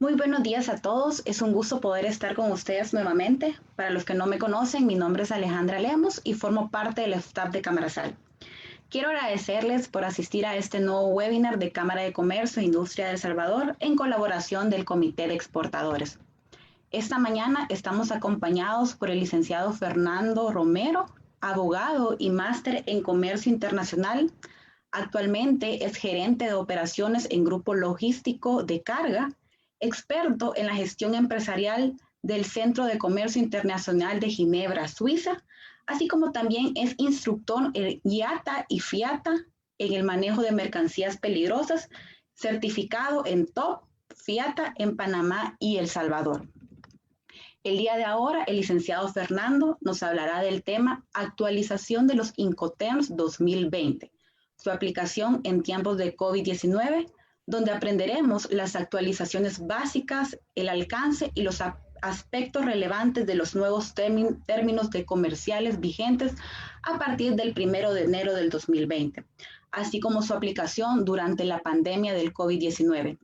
Muy buenos días a todos. Es un gusto poder estar con ustedes nuevamente. Para los que no me conocen, mi nombre es Alejandra Lemos y formo parte del staff de Camarasal. Quiero agradecerles por asistir a este nuevo webinar de Cámara de Comercio e Industria de El Salvador en colaboración del Comité de Exportadores. Esta mañana estamos acompañados por el licenciado Fernando Romero, abogado y máster en Comercio Internacional. Actualmente es gerente de operaciones en Grupo Logístico de Carga, experto en la gestión empresarial del Centro de Comercio Internacional de Ginebra, Suiza, así como también es instructor en IATA y FIATA en el manejo de mercancías peligrosas, certificado en TOP, FIATA en Panamá y El Salvador. El día de ahora, el licenciado Fernando nos hablará del tema actualización de los Incoterms 2020, su aplicación en tiempos de COVID-19, donde aprenderemos las actualizaciones básicas, el alcance y los aspectos relevantes de los nuevos términos de comerciales vigentes a partir del 1 de enero del 2020, así como su aplicación durante la pandemia del COVID-19.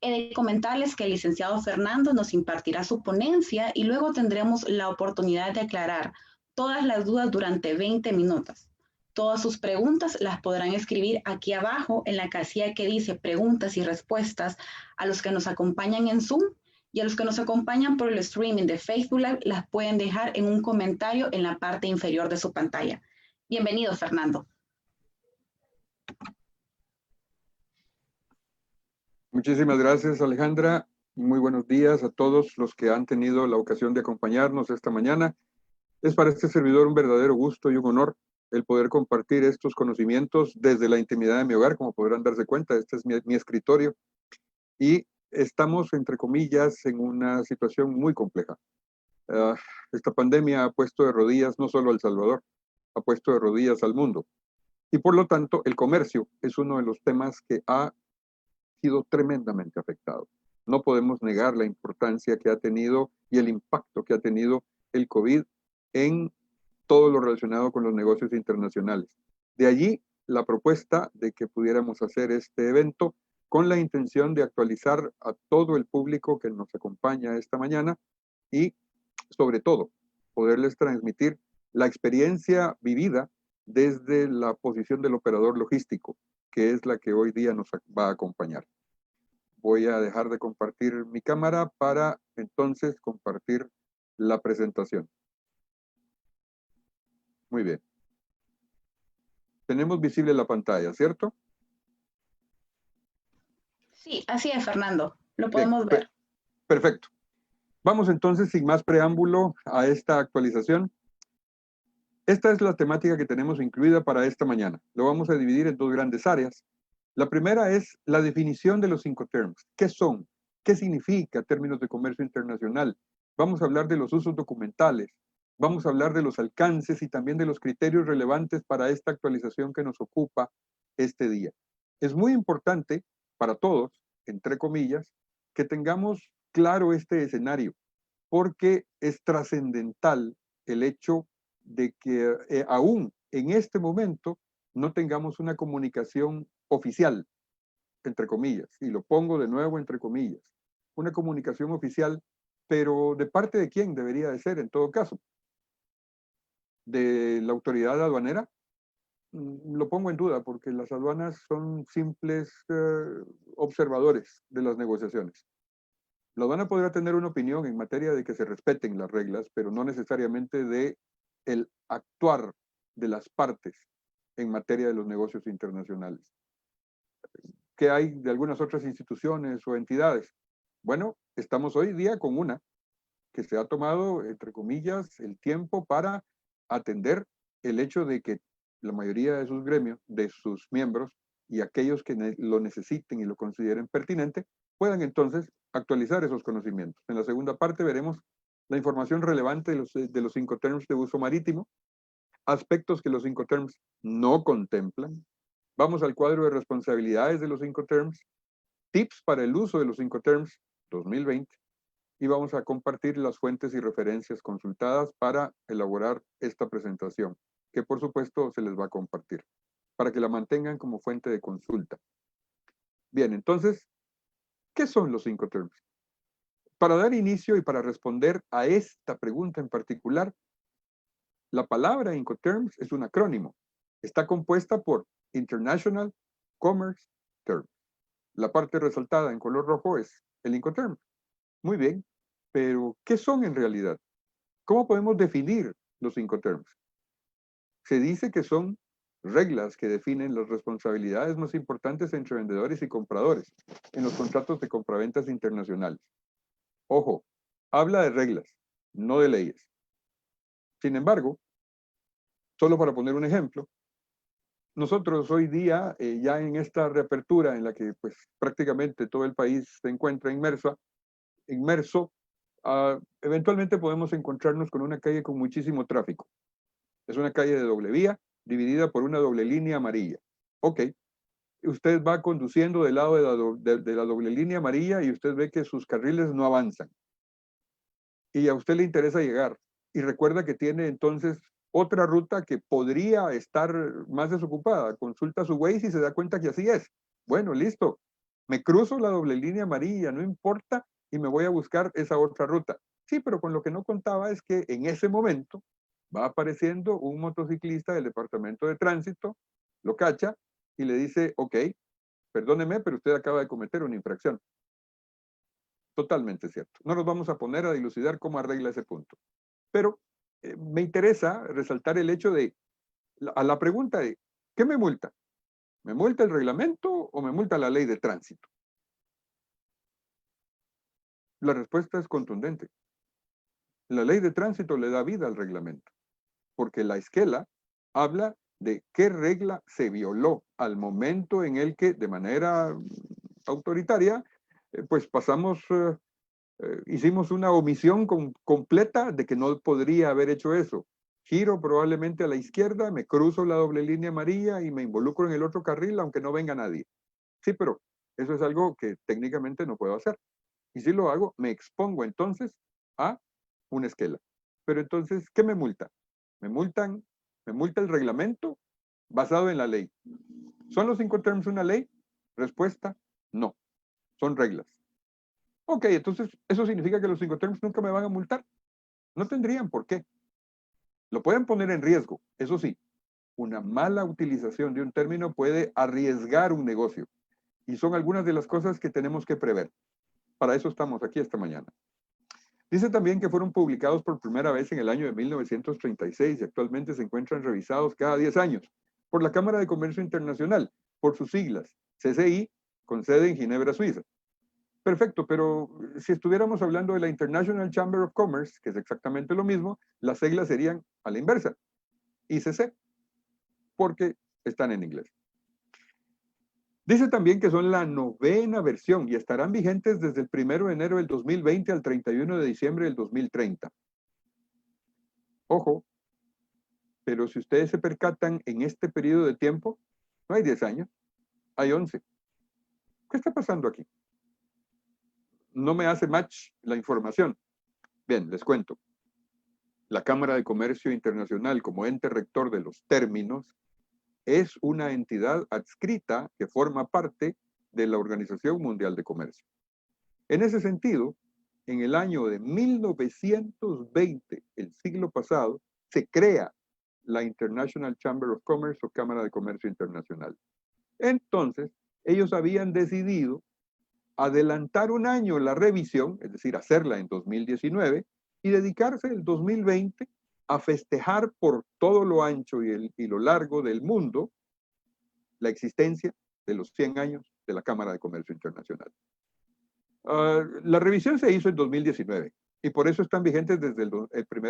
He de comentarles que el licenciado Fernando nos impartirá su ponencia y luego tendremos la oportunidad de aclarar todas las dudas durante 20 minutos. Todas sus preguntas las podrán escribir aquí abajo en la casilla que dice preguntas y respuestas a los que nos acompañan en Zoom y a los que nos acompañan por el streaming de Facebook Live las pueden dejar en un comentario en la parte inferior de su pantalla. Bienvenido, Fernando. Muchísimas gracias, Alejandra. Muy buenos días a todos los que han tenido la ocasión de acompañarnos esta mañana. Es para este servidor un verdadero gusto y un honor el poder compartir estos conocimientos desde la intimidad de mi hogar. Como podrán darse cuenta, este es mi escritorio y estamos, entre comillas, en una situación muy compleja. Esta pandemia ha puesto de rodillas no solo a El Salvador, ha puesto de rodillas al mundo. Y por lo tanto, el comercio es uno de los temas que ha sido tremendamente afectado. No podemos negar la importancia que ha tenido y el impacto que ha tenido el COVID en todo lo relacionado con los negocios internacionales. De allí la propuesta de que pudiéramos hacer este evento con la intención de actualizar a todo el público que nos acompaña esta mañana y, sobre todo, poderles transmitir la experiencia vivida desde la posición del operador logístico, que es la que hoy día nos va a acompañar. Voy a dejar de compartir mi cámara para entonces compartir la presentación. Muy bien. Tenemos visible la pantalla, ¿cierto? Sí, así es, Fernando. Lo Bien, podemos ver. perfecto. Vamos entonces, sin más preámbulo, a esta actualización. Esta es la temática que tenemos incluida para esta mañana. Lo vamos a dividir en dos grandes áreas. La primera es la definición de los Incoterms. ¿Qué son? ¿Qué significa términos de comercio internacional? Vamos a hablar de los usos documentales. Vamos a hablar de los alcances y también de los criterios relevantes para esta actualización que nos ocupa este día. Es muy importante para todos, entre comillas, que tengamos claro este escenario, porque es trascendental el hecho de que aún en este momento no tengamos una comunicación oficial, entre comillas, y lo pongo de nuevo entre comillas, una comunicación oficial, pero ¿de parte de quién debería de ser en todo caso? ¿De la autoridad aduanera? Lo pongo en duda porque las aduanas son simples observadores de las negociaciones. La aduana podrá tener una opinión en materia de que se respeten las reglas, pero no necesariamente de el actuar de las partes en materia de los negocios internacionales. ¿Qué hay de algunas otras instituciones o entidades? Bueno, estamos hoy día con una que se ha tomado, entre comillas, el tiempo para atender el hecho de que la mayoría de sus gremios, de sus miembros y aquellos que lo necesiten y lo consideren pertinente, puedan entonces actualizar esos conocimientos. En la segunda parte veremos la información relevante de los Incoterms de uso marítimo, aspectos que los Incoterms no contemplan. Vamos al cuadro de responsabilidades de los Incoterms, tips para el uso de los Incoterms 2020, y vamos a compartir las fuentes y referencias consultadas para elaborar esta presentación, que por supuesto se les va a compartir, para que la mantengan como fuente de consulta. Bien, entonces, ¿qué son los Incoterms? Para dar inicio y para responder a esta pregunta en particular, la palabra Incoterms es un acrónimo. Está compuesta por International Commerce Terms. La parte resaltada en color rojo es el Incoterms. Muy bien, pero ¿qué son en realidad? ¿Cómo podemos definir los Incoterms? Se dice que son reglas que definen las responsabilidades más importantes entre vendedores y compradores en los contratos de compraventas internacionales. Ojo, habla de reglas, no de leyes. Sin embargo, solo para poner un ejemplo, nosotros hoy día, ya en esta reapertura en la que pues, prácticamente todo el país se encuentra inmerso, eventualmente podemos encontrarnos con una calle con muchísimo tráfico. Es una calle de doble vía, dividida por una doble línea amarilla. Ok, usted va conduciendo del lado de la doble línea amarilla y usted ve que sus carriles no avanzan. Y a usted le interesa llegar. Y recuerda que tiene entonces otra ruta que podría estar más desocupada. Consulta su Waze y se da cuenta que así es. Bueno, listo. Me cruzo la doble línea amarilla, no importa, y me voy a buscar esa otra ruta. Sí, pero con lo que no contaba es que en ese momento va apareciendo un motociclista del departamento de tránsito, lo cacha y le dice, ok, perdóneme, pero usted acaba de cometer una infracción. Totalmente cierto. No nos vamos a poner a dilucidar cómo arregla ese punto. Pero me interesa resaltar el hecho de, a la pregunta de, ¿qué me multa? ¿Me multa el reglamento o me multa la ley de tránsito? La respuesta es contundente. La ley de tránsito le da vida al reglamento, porque la esquela habla de qué regla se violó al momento en el que, de manera autoritaria, pues hicimos una omisión completa de que no podría haber hecho eso. Giro probablemente a la izquierda, me cruzo la doble línea amarilla y me involucro en el otro carril aunque no venga nadie. Sí, pero eso es algo que técnicamente no puedo hacer. Y si lo hago, me expongo entonces a una esquela. Pero entonces, ¿qué me multa? Me multa el reglamento basado en la ley. ¿Son los Incoterms una ley? Respuesta, no. Son reglas. Ok, entonces eso significa que los Incoterms nunca me van a multar. No tendrían por qué. Lo pueden poner en riesgo, eso sí. Una mala utilización de un término puede arriesgar un negocio. Y son algunas de las cosas que tenemos que prever. Para eso estamos aquí esta mañana. Dice también que fueron publicados por primera vez en el año de 1936 y actualmente se encuentran revisados cada 10 años por la Cámara de Comercio Internacional, por sus siglas, CCI, con sede en Ginebra, Suiza. Perfecto, pero si estuviéramos hablando de la International Chamber of Commerce, que es exactamente lo mismo, las siglas serían a la inversa, ICC, porque están en inglés. Dice también que son la 9ª versión y estarán vigentes desde el 1 de enero del 2020 al 31 de diciembre del 2030. Ojo, pero si ustedes se percatan en este periodo de tiempo, no hay 10 años, hay 11. ¿Qué está pasando aquí? No me hace match la información. Bien, les cuento. La Cámara de Comercio Internacional, como ente rector de los términos, es una entidad adscrita que forma parte de la Organización Mundial de Comercio. En ese sentido, en el año de 1920, el siglo pasado, se crea la International Chamber of Commerce o Cámara de Comercio Internacional. Entonces, ellos habían decidido adelantar un año la revisión, es decir, hacerla en 2019, y dedicarse el 2020 a festejar por todo lo ancho y lo largo del mundo la existencia de los 100 años de la Cámara de Comercio Internacional. La revisión se hizo en 2019 y por eso están vigentes desde el 1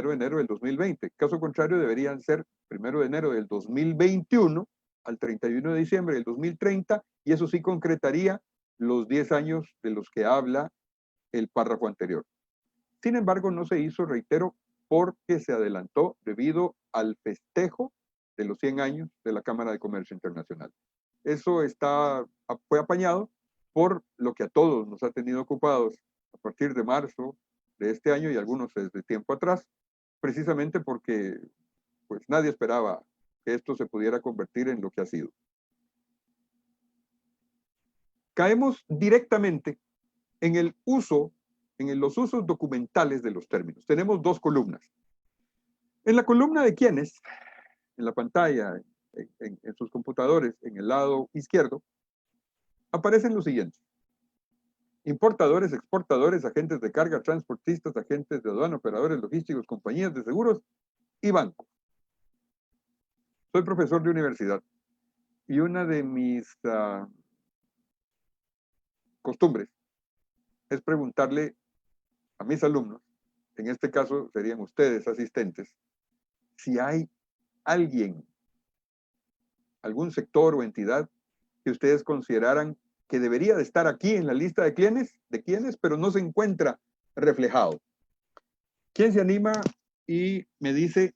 de enero del 2020. Caso contrario, deberían ser 1 de enero del 2021 al 31 de diciembre del 2030 y eso sí concretaría los 10 años de los que habla el párrafo anterior. Sin embargo, no se hizo, reitero, porque se adelantó debido al festejo de los 100 años de la Cámara de Comercio Internacional. Eso fue apañado por lo que a todos nos ha tenido ocupados a partir de marzo de este año y algunos desde tiempo atrás, precisamente porque pues, nadie esperaba que esto se pudiera convertir en lo que ha sido. Caemos directamente en el uso en los usos documentales de los términos. Tenemos dos columnas. En la columna de quiénes, en la pantalla, en sus computadores, en el lado izquierdo, aparecen los siguientes: importadores, exportadores, agentes de carga, transportistas, agentes de aduana, operadores logísticos, compañías de seguros y bancos. Soy profesor de universidad y una de mis costumbres es preguntarle a mis alumnos, en este caso serían ustedes asistentes, si hay alguien, algún sector o entidad que ustedes consideraran que debería de estar aquí en la lista de quiénes, pero no se encuentra reflejado. ¿Quién se anima y me dice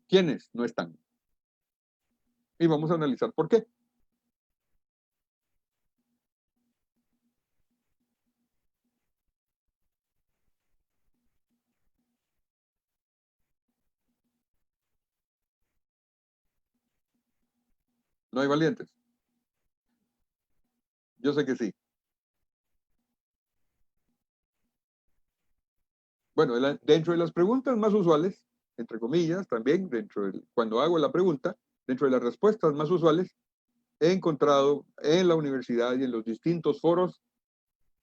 quiénes no están? Y vamos a analizar por qué. ¿No hay valientes? Yo sé que sí. Bueno, dentro de las preguntas más usuales, entre comillas, también, cuando hago la pregunta, dentro de las respuestas más usuales, he encontrado en la universidad y en los distintos foros,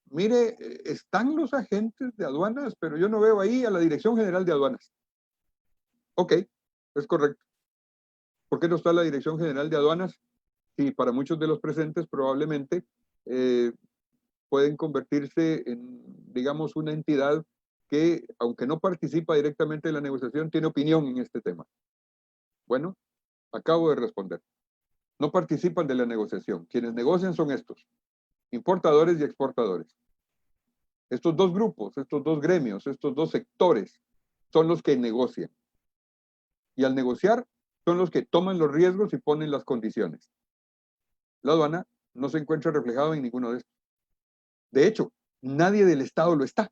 mire, están los agentes de aduanas, pero yo no veo ahí a la Dirección General de Aduanas. Ok, es correcto. ¿Por qué no está la Dirección General de Aduanas? Sí, para muchos de los presentes probablemente pueden convertirse en, digamos, una entidad que, aunque no participa directamente en la negociación, tiene opinión en este tema. Bueno, acabo de responder. No participan de la negociación. Quienes negocian son estos, importadores y exportadores. Estos dos grupos, estos dos gremios, estos dos sectores son los que negocian. Y al negociar son los que toman los riesgos y ponen las condiciones. La aduana no se encuentra reflejado en ninguno de estos. De hecho, nadie del Estado lo está.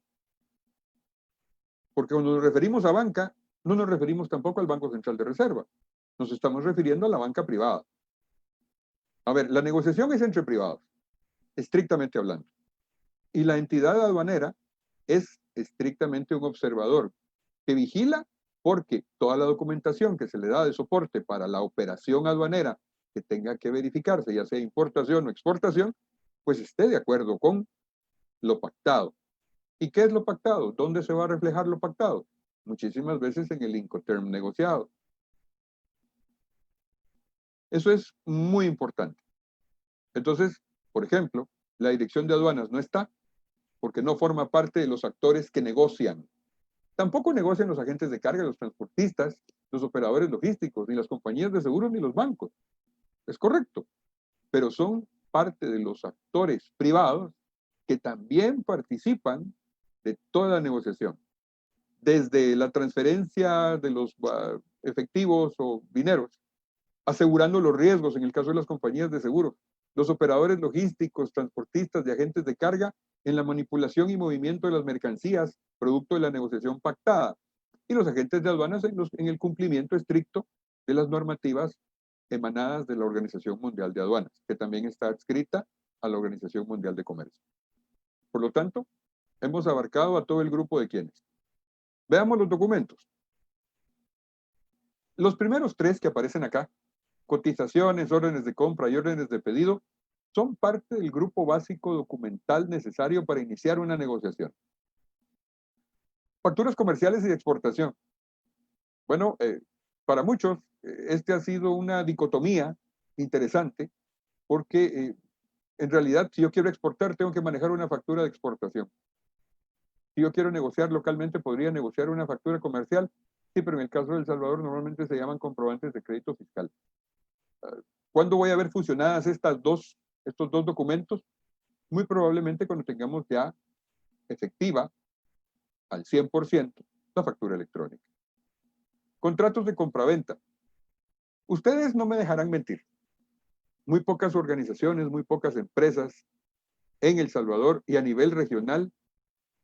Porque cuando nos referimos a banca, no nos referimos tampoco al Banco Central de Reserva. Nos estamos refiriendo a la banca privada. A ver, la negociación es entre privados, estrictamente hablando. Y la entidad aduanera es estrictamente un observador que vigila porque toda la documentación que se le da de soporte para la operación aduanera que tenga que verificarse, ya sea importación o exportación, pues esté de acuerdo con lo pactado. ¿Y qué es lo pactado? ¿Dónde se va a reflejar lo pactado? Muchísimas veces en el Incoterm negociado. Eso es muy importante. Entonces, por ejemplo, la dirección de aduanas no está porque no forma parte de los actores que negocian. Tampoco negocian los agentes de carga, los transportistas, los operadores logísticos, ni las compañías de seguros, ni los bancos. Es correcto, pero son parte de los actores privados que también participan de toda la negociación. Desde la transferencia de los efectivos o dineros, asegurando los riesgos en el caso de las compañías de seguros, los operadores logísticos, transportistas y agentes de carga en la manipulación y movimiento de las mercancías, producto de la negociación pactada, y los agentes de aduanas en el cumplimiento estricto de las normativas emanadas de la Organización Mundial de Aduanas, que también está adscrita a la Organización Mundial de Comercio. Por lo tanto, hemos abarcado a todo el grupo de quienes. Veamos los documentos. Los primeros tres que aparecen acá, cotizaciones, órdenes de compra y órdenes de pedido, son parte del grupo básico documental necesario para iniciar una negociación. Facturas comerciales y de exportación. Bueno, para muchos, este ha sido una dicotomía interesante porque en realidad, si yo quiero exportar, tengo que manejar una factura de exportación. Si yo quiero negociar localmente, podría negociar una factura comercial. Sí, pero en el caso de El Salvador normalmente se llaman comprobantes de crédito fiscal. ¿Cuándo voy a ver fusionadas estos dos documentos? Muy probablemente cuando tengamos ya efectiva al 100% la factura electrónica. Contratos de compraventa. Ustedes no me dejarán mentir. Muy pocas organizaciones, muy pocas empresas en El Salvador y a nivel regional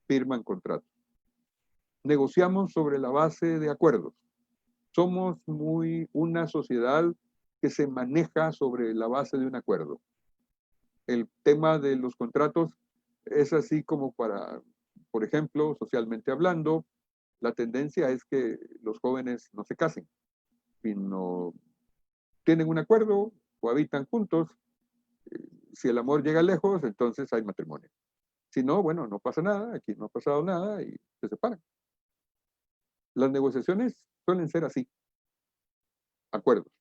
firman contratos. Negociamos sobre la base de acuerdos. Somos una sociedad que se maneja sobre la base de un acuerdo. El tema de los contratos es así como para por ejemplo, socialmente hablando, la tendencia es que los jóvenes no se casen, sino tienen un acuerdo, cohabitan juntos. Si el amor llega lejos, entonces hay matrimonio. Si no, bueno, no pasa nada, aquí no ha pasado nada y se separan. Las negociaciones suelen ser así, acuerdos.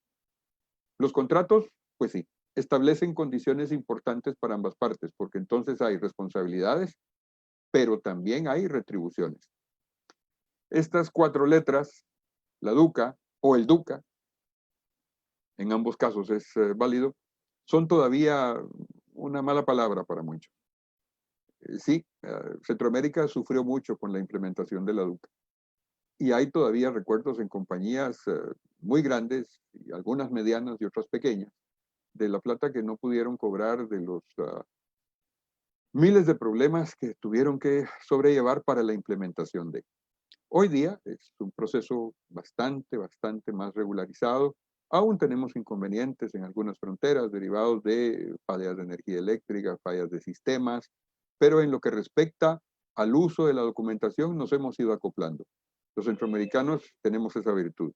Los contratos, pues sí, establecen condiciones importantes para ambas partes, porque entonces hay responsabilidades, pero también hay retribuciones. Estas 4 letras, la DUCA o el DUCA, en ambos casos es válido, son todavía una mala palabra para muchos. Sí, Centroamérica sufrió mucho con la implementación de la DUCA. Y hay todavía recuerdos en compañías muy grandes, y algunas medianas y otras pequeñas, de la plata que no pudieron cobrar, de los miles de problemas que tuvieron que sobrellevar para la implementación de. Hoy día es un proceso bastante más regularizado. Aún tenemos inconvenientes en algunas fronteras derivados de fallas de energía eléctrica, fallas de sistemas, pero en lo que respecta al uso de la documentación nos hemos ido acoplando. Los centroamericanos tenemos esa virtud.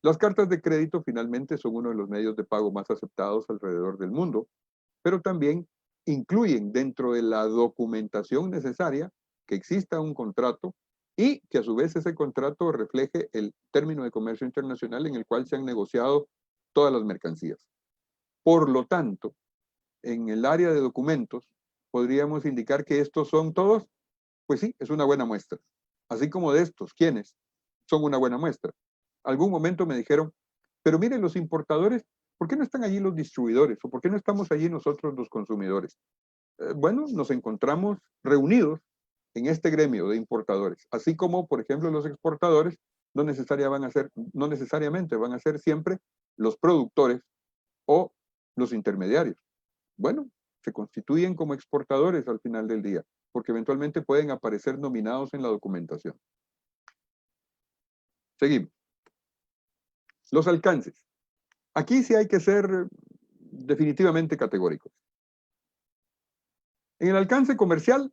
Las cartas de crédito finalmente son uno de los medios de pago más aceptados alrededor del mundo, pero también incluyen dentro de la documentación necesaria que exista un contrato y que a su vez ese contrato refleje el término de comercio internacional en el cual se han negociado todas las mercancías. Por lo tanto, en el área de documentos, podríamos indicar que estos son todos, pues sí, es una buena muestra. Así como de estos, ¿quiénes? Son una buena muestra. Algún momento me dijeron, pero miren, los importadores, ¿por qué no están allí los distribuidores? ¿O por qué no estamos allí nosotros los consumidores? Bueno, nos encontramos reunidos en este gremio de importadores, así como, por ejemplo, los exportadores no necesariamente van a ser siempre los productores o los intermediarios. Bueno, se constituyen como exportadores al final del día, porque eventualmente pueden aparecer nominados en la documentación. Seguimos. Los alcances. Aquí sí hay que ser definitivamente categóricos. En el alcance comercial,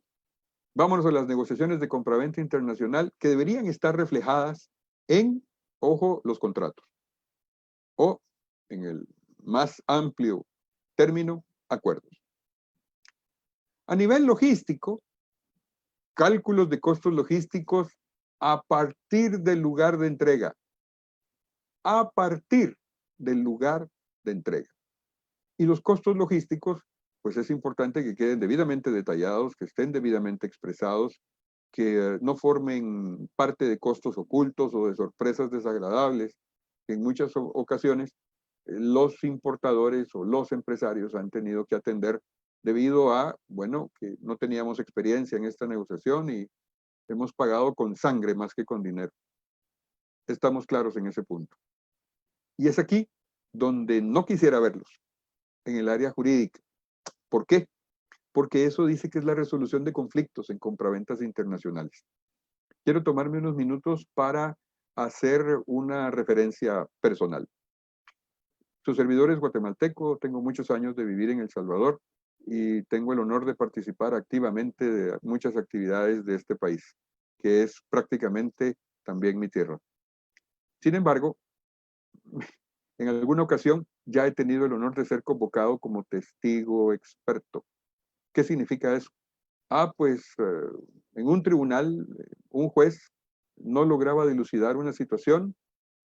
vámonos a las negociaciones de compraventa internacional que deberían estar reflejadas en, ojo, los contratos. O, en el más amplio término, acuerdos. A nivel logístico, cálculos de costos logísticos a partir del lugar de entrega. A partir del lugar de entrega. Y los costos logísticos, pues es importante que queden debidamente detallados, que estén debidamente expresados, que no formen parte de costos ocultos o de sorpresas desagradables, que en muchas ocasiones los importadores o los empresarios han tenido que atender debido a, bueno, que no teníamos experiencia en esta negociación y hemos pagado con sangre más que con dinero. Estamos claros en ese punto. Y es aquí donde no quisiera verlos, en el área jurídica. ¿Por qué? Porque eso dice que es la resolución de conflictos en compraventas internacionales. Quiero tomarme unos minutos para hacer una referencia personal. Su servidor es guatemalteco, tengo muchos años de vivir en El Salvador y tengo el honor de participar activamente de muchas actividades de este país, que es prácticamente también mi tierra. Sin embargo, en alguna ocasión ya he tenido el honor de ser convocado como testigo experto. ¿Qué significa eso? Pues en un tribunal, un juez no lograba dilucidar una situación,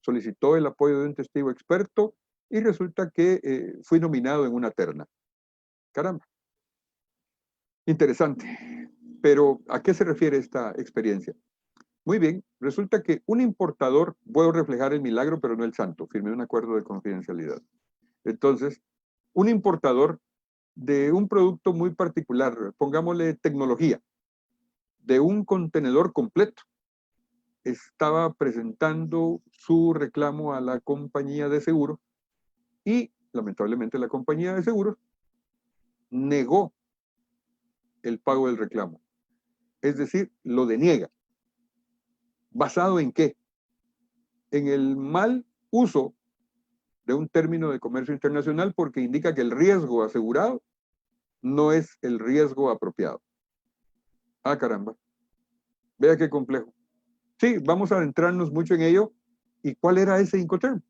solicitó el apoyo de un testigo experto y resulta que fui nominado en una terna. Caramba. Interesante. Pero, ¿a qué se refiere esta experiencia? Muy bien, resulta que un importador, puedo reflejar el milagro, pero no el santo, firmé un acuerdo de confidencialidad. Entonces, un importador de un producto muy particular, pongámosle tecnología, de un contenedor completo, estaba presentando su reclamo a la compañía de seguros y, lamentablemente, la compañía de seguros negó el pago del reclamo. Es decir, lo deniega. ¿Basado en qué? En el mal uso de un término de comercio internacional porque indica que el riesgo asegurado no es el riesgo apropiado. Ah, caramba. Vea qué complejo. Sí, vamos a adentrarnos mucho en ello. ¿Y cuál era ese Incoterm?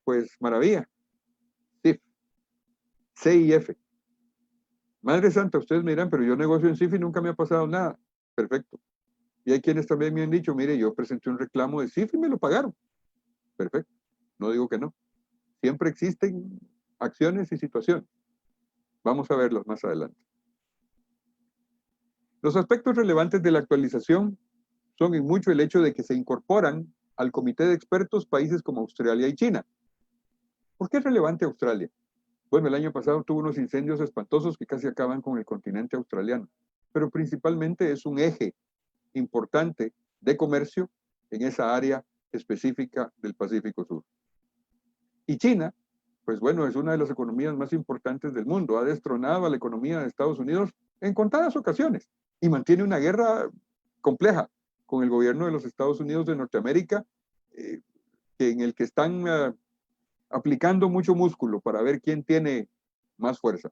Pues maravilla. CIF. CIF. Madre Santa, ustedes me dirán, pero yo negocio en CIF y nunca me ha pasado nada. Perfecto. Y hay quienes también me han dicho, mire, yo presenté un reclamo de CIF y me lo pagaron. Perfecto. No digo que no. Siempre existen acciones y situaciones. Vamos a verlas más adelante. Los aspectos relevantes de la actualización son en mucho el hecho de que se incorporan al comité de expertos países como Australia y China. ¿Por qué es relevante Australia? Bueno, el año pasado tuvo unos incendios espantosos que casi acaban con el continente australiano, pero principalmente es un eje importante de comercio en esa área específica del Pacífico Sur. Y China, pues bueno, es una de las economías más importantes del mundo, ha destronado a la economía de Estados Unidos en contadas ocasiones y mantiene una guerra compleja con el gobierno de los Estados Unidos de Norteamérica, en el que están aplicando mucho músculo para ver quién tiene más fuerza.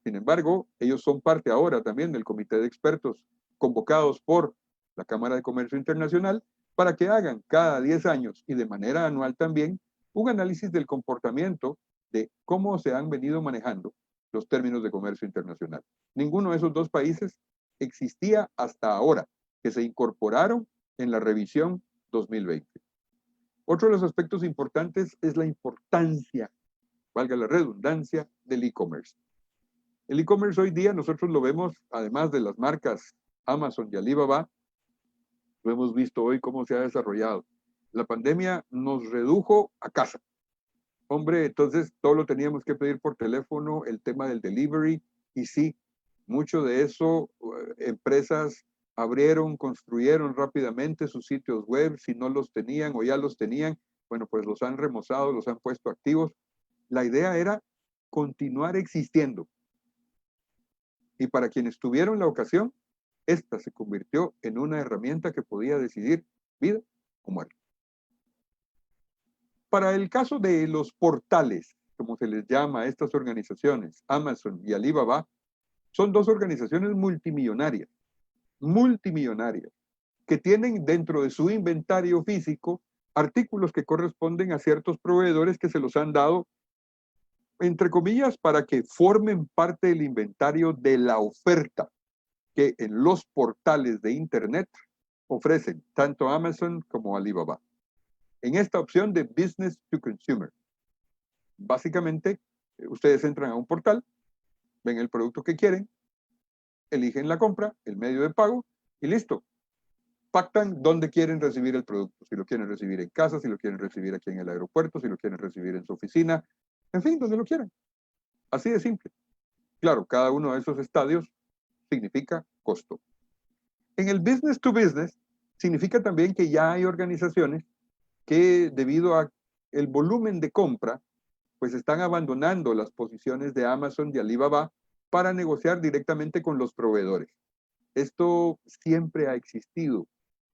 Sin embargo, ellos son parte ahora también del comité de expertos convocados por la Cámara de Comercio Internacional para que hagan cada 10 años y de manera anual también un análisis del comportamiento de cómo se han venido manejando los términos de comercio internacional. Ninguno de esos dos países existía hasta ahora, que se incorporaron en la revisión 2020. Otro de los aspectos importantes es la importancia, valga la redundancia, del e-commerce. El e-commerce hoy día nosotros lo vemos, además de las marcas Amazon y Alibaba, lo hemos visto hoy cómo se ha desarrollado. La pandemia nos redujo a casa. Hombre, entonces todo lo teníamos que pedir por teléfono, el tema del delivery, y sí, mucho de eso, empresas abrieron, construyeron rápidamente sus sitios web, si no los tenían o ya los tenían, bueno, pues los han remozado, los han puesto activos. La idea era continuar existiendo. Y para quienes tuvieron la ocasión, esta se convirtió en una herramienta que podía decidir vida o muerte. Para el caso de los portales, como se les llama a estas organizaciones, Amazon y Alibaba, son dos organizaciones multimillonarias, que tienen dentro de su inventario físico artículos que corresponden a ciertos proveedores que se los han dado, entre comillas, para que formen parte del inventario de la oferta que en los portales de Internet ofrecen tanto Amazon como Alibaba. En esta opción de Business to Consumer, básicamente, ustedes entran a un portal, ven el producto que quieren, eligen la compra, el medio de pago y listo. Pactan dónde quieren recibir el producto, si lo quieren recibir en casa, si lo quieren recibir aquí en el aeropuerto, si lo quieren recibir en su oficina, en fin, donde lo quieran. Así de simple. Claro, cada uno de esos estadios significa costo. En el business to business significa también que ya hay organizaciones que debido a el volumen de compra, pues están abandonando las posiciones de Amazon y Alibaba para negociar directamente con los proveedores. Esto siempre ha existido,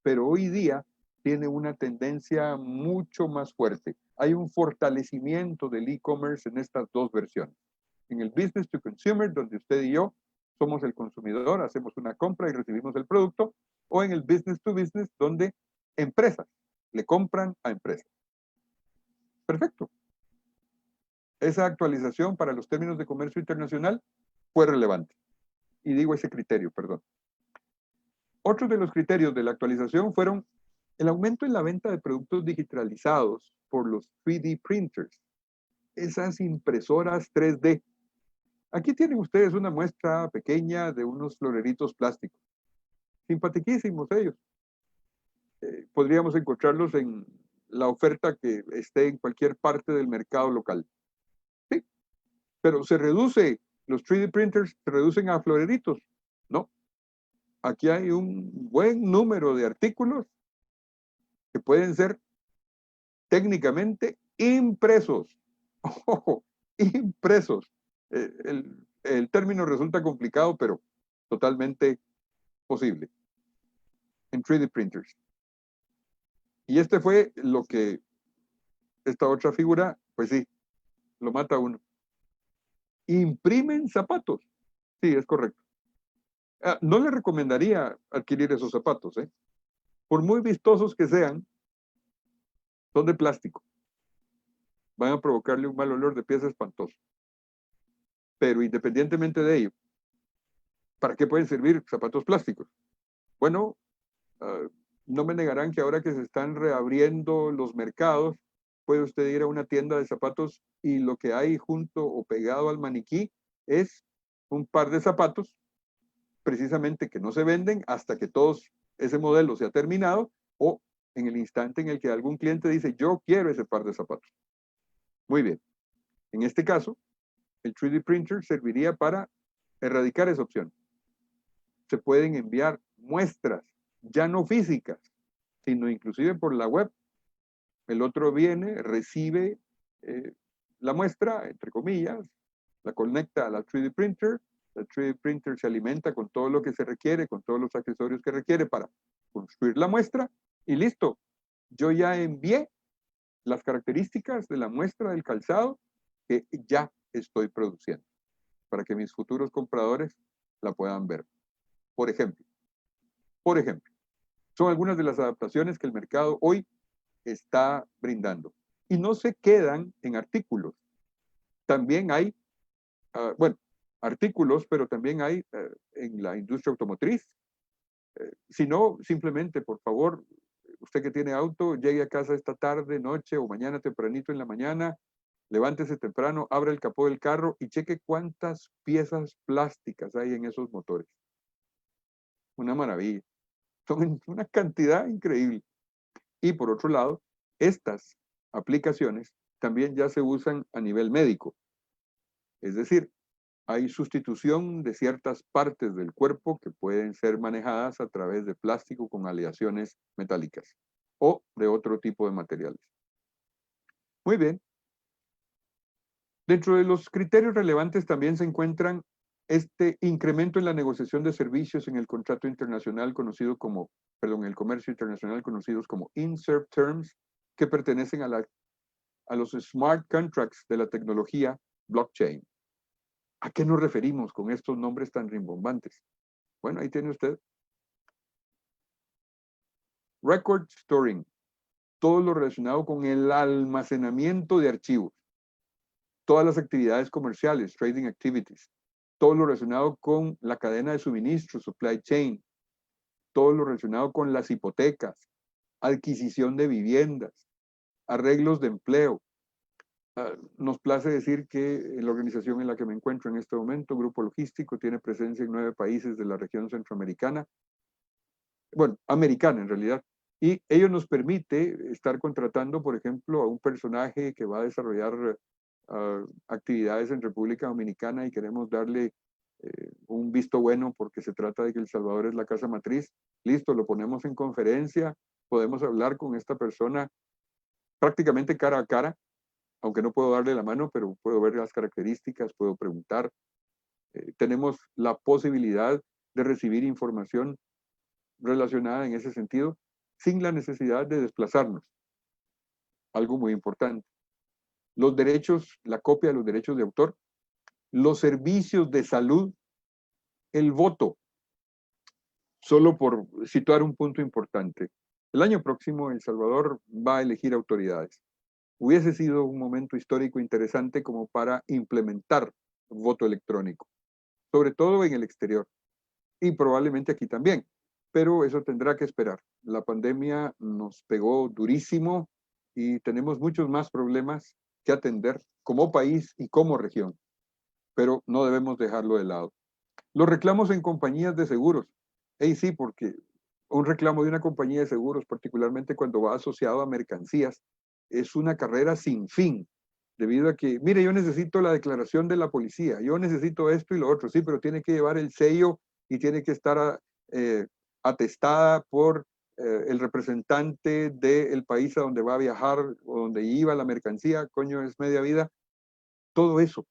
pero hoy día tiene una tendencia mucho más fuerte. Hay un fortalecimiento del e-commerce en estas dos versiones. En el business to consumer, donde usted y yo somos el consumidor, hacemos una compra y recibimos el producto, o en el business to business, donde empresas le compran a empresas. Perfecto. Esa actualización para los términos de comercio internacional fue relevante. Y digo ese criterio, perdón. Otros de los criterios de la actualización fueron el aumento en la venta de productos digitalizados por los 3D printers, esas impresoras 3D. Aquí tienen ustedes una muestra pequeña de unos floreritos plásticos. Simpatiquísimos ellos. Podríamos encontrarlos en la oferta que esté en cualquier parte del mercado local. Sí, pero se reduce, los 3D printers se reducen a floreritos. No, aquí hay un buen número de artículos que pueden ser técnicamente impresos. Ojo, impresos. El término resulta complicado, pero totalmente posible en 3D printers. Y este fue lo que esta otra figura, pues sí, lo mata a uno. Imprimen zapatos. Sí, es correcto. No le recomendaría adquirir esos zapatos, ¿eh? por muy vistosos que sean, son de plástico. Van a provocarle un mal olor de pies espantoso. Pero independientemente de ello, ¿para qué pueden servir zapatos plásticos? Bueno, no me negarán que ahora que se están reabriendo los mercados, puede usted ir a una tienda de zapatos y lo que hay junto o pegado al maniquí es un par de zapatos, precisamente que no se venden hasta que ese modelo se ha terminado o en el instante en el que algún cliente dice, yo quiero ese par de zapatos. Muy bien. En este caso, el 3D printer serviría para erradicar esa opción. Se pueden enviar muestras, ya no físicas, sino inclusive por la web. El otro viene, recibe la muestra, entre comillas, la conecta a la 3D printer, la 3D printer se alimenta con todo lo que se requiere, con todos los accesorios que requiere para construir la muestra y listo. Yo ya envié las características de la muestra del calzado que ya estoy produciendo para que mis futuros compradores la puedan ver. Por ejemplo, son algunas de las adaptaciones que el mercado hoy está brindando. Y no se quedan en artículos. También hay, artículos, pero también hay en la industria automotriz. Si no, simplemente, por favor, usted que tiene auto, llegue a casa esta tarde, noche o mañana tempranito en la mañana, levántese temprano, abra el capó del carro y cheque cuántas piezas plásticas hay en esos motores. Una maravilla. Son una cantidad increíble. Y por otro lado, estas aplicaciones también ya se usan a nivel médico. Es decir, hay sustitución de ciertas partes del cuerpo que pueden ser manejadas a través de plástico con aleaciones metálicas o de otro tipo de materiales. Muy bien. Dentro de los criterios relevantes también se encuentran este incremento en la negociación de servicios en el contrato internacional conocido como, el comercio internacional conocidos como insert terms, que pertenecen a los smart contracts de la tecnología blockchain. ¿A qué nos referimos con estos nombres tan rimbombantes? Bueno, ahí tiene usted. Record storing, todo lo relacionado con el almacenamiento de archivos. Todas las actividades comerciales, trading activities. Todo lo relacionado con la cadena de suministro, supply chain. Todo lo relacionado con las hipotecas, adquisición de viviendas, arreglos de empleo. Nos place decir que la organización en la que me encuentro en este momento, Grupo Logístico, tiene presencia en 9 países de la región centroamericana, bueno, americana en realidad, y ello nos permite estar contratando, por ejemplo, a un personaje que va a desarrollar actividades en República Dominicana y queremos darle un visto bueno porque se trata de que El Salvador es la casa matriz. Listo, lo ponemos en conferencia, podemos hablar con esta persona prácticamente cara a cara, aunque no puedo darle la mano, pero puedo ver las características, puedo preguntar. Tenemos la posibilidad de recibir información relacionada en ese sentido sin la necesidad de desplazarnos. Algo muy importante. Los derechos, la copia de los derechos de autor, los servicios de salud, el voto. Solo por situar un punto importante. El año próximo El Salvador va a elegir autoridades. Hubiese sido un momento histórico interesante como para implementar voto electrónico, sobre todo en el exterior y probablemente aquí también, pero eso tendrá que esperar. La pandemia nos pegó durísimo y tenemos muchos más problemas que atender como país y como región, pero no debemos dejarlo de lado. Los reclamos en compañías de seguros. Sí, porque un reclamo de una compañía de seguros, particularmente cuando va asociado a mercancías, es una carrera sin fin, debido a que, mire, yo necesito la declaración de la policía, yo necesito esto y lo otro, sí, pero tiene que llevar el sello y tiene que estar atestada por el representante del país a donde va a viajar o donde iba la mercancía, coño, es media vida. Todo eso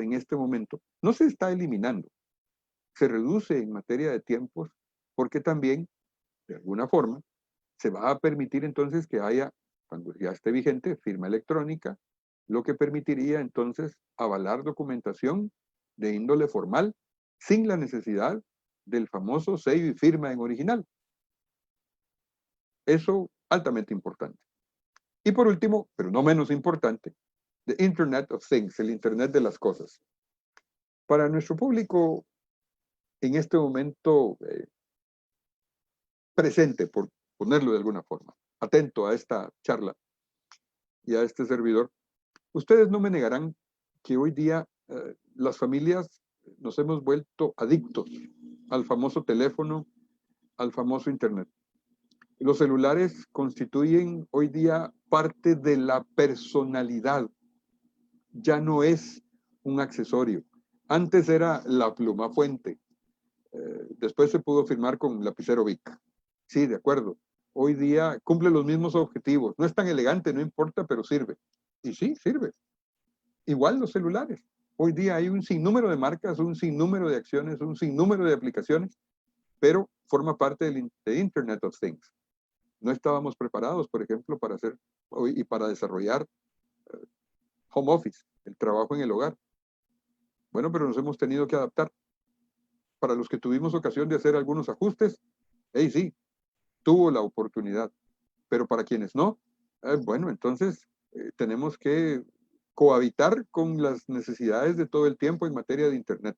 en este momento no se está eliminando, se reduce en materia de tiempos porque también, de alguna forma, se va a permitir entonces que haya, cuando ya esté vigente, firma electrónica, lo que permitiría entonces avalar documentación de índole formal sin la necesidad del famoso sello y firma en original. Eso altamente importante. Y por último, pero no menos importante, the Internet of Things, el Internet de las cosas. Para nuestro público, en este momento presente, por ponerlo de alguna forma, atento a esta charla y a este servidor, ustedes no me negarán que hoy día las familias nos hemos vuelto adictos al famoso teléfono, al famoso Internet. Los celulares constituyen hoy día parte de la personalidad. Ya no es un accesorio. Antes era la pluma fuente. Después se pudo firmar con lapicero Bic. Sí, de acuerdo. Hoy día cumple los mismos objetivos. No es tan elegante, no importa, pero sirve. Y sí, sirve. Igual los celulares. Hoy día hay un sinnúmero de marcas, un sinnúmero de acciones, un sinnúmero de aplicaciones, pero forma parte del Internet of Things. No estábamos preparados, por ejemplo, para hacer y para desarrollar home office, el trabajo en el hogar. Bueno, pero nos hemos tenido que adaptar. Para los que tuvimos ocasión de hacer algunos ajustes, sí, tuvo la oportunidad. Pero para quienes no, bueno, entonces tenemos que cohabitar con las necesidades de todo el tiempo en materia de Internet.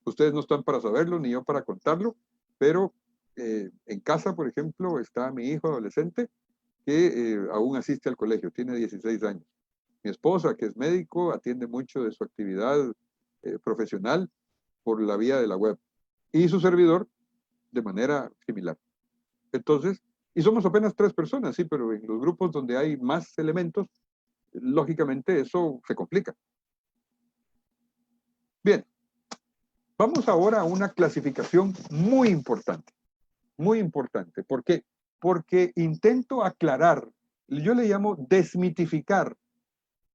Ustedes no están para saberlo, ni yo para contarlo, pero en casa, por ejemplo, está mi hijo adolescente que aún asiste al colegio, tiene 16 años. Mi esposa, que es médico, atiende mucho de su actividad profesional por la vía de la web. Y su servidor, de manera similar. Entonces, y somos apenas 3 personas, sí, pero en los grupos donde hay más elementos, lógicamente eso se complica. Bien, vamos ahora a una clasificación muy importante. Muy importante. ¿Por qué? Porque intento aclarar, yo le llamo desmitificar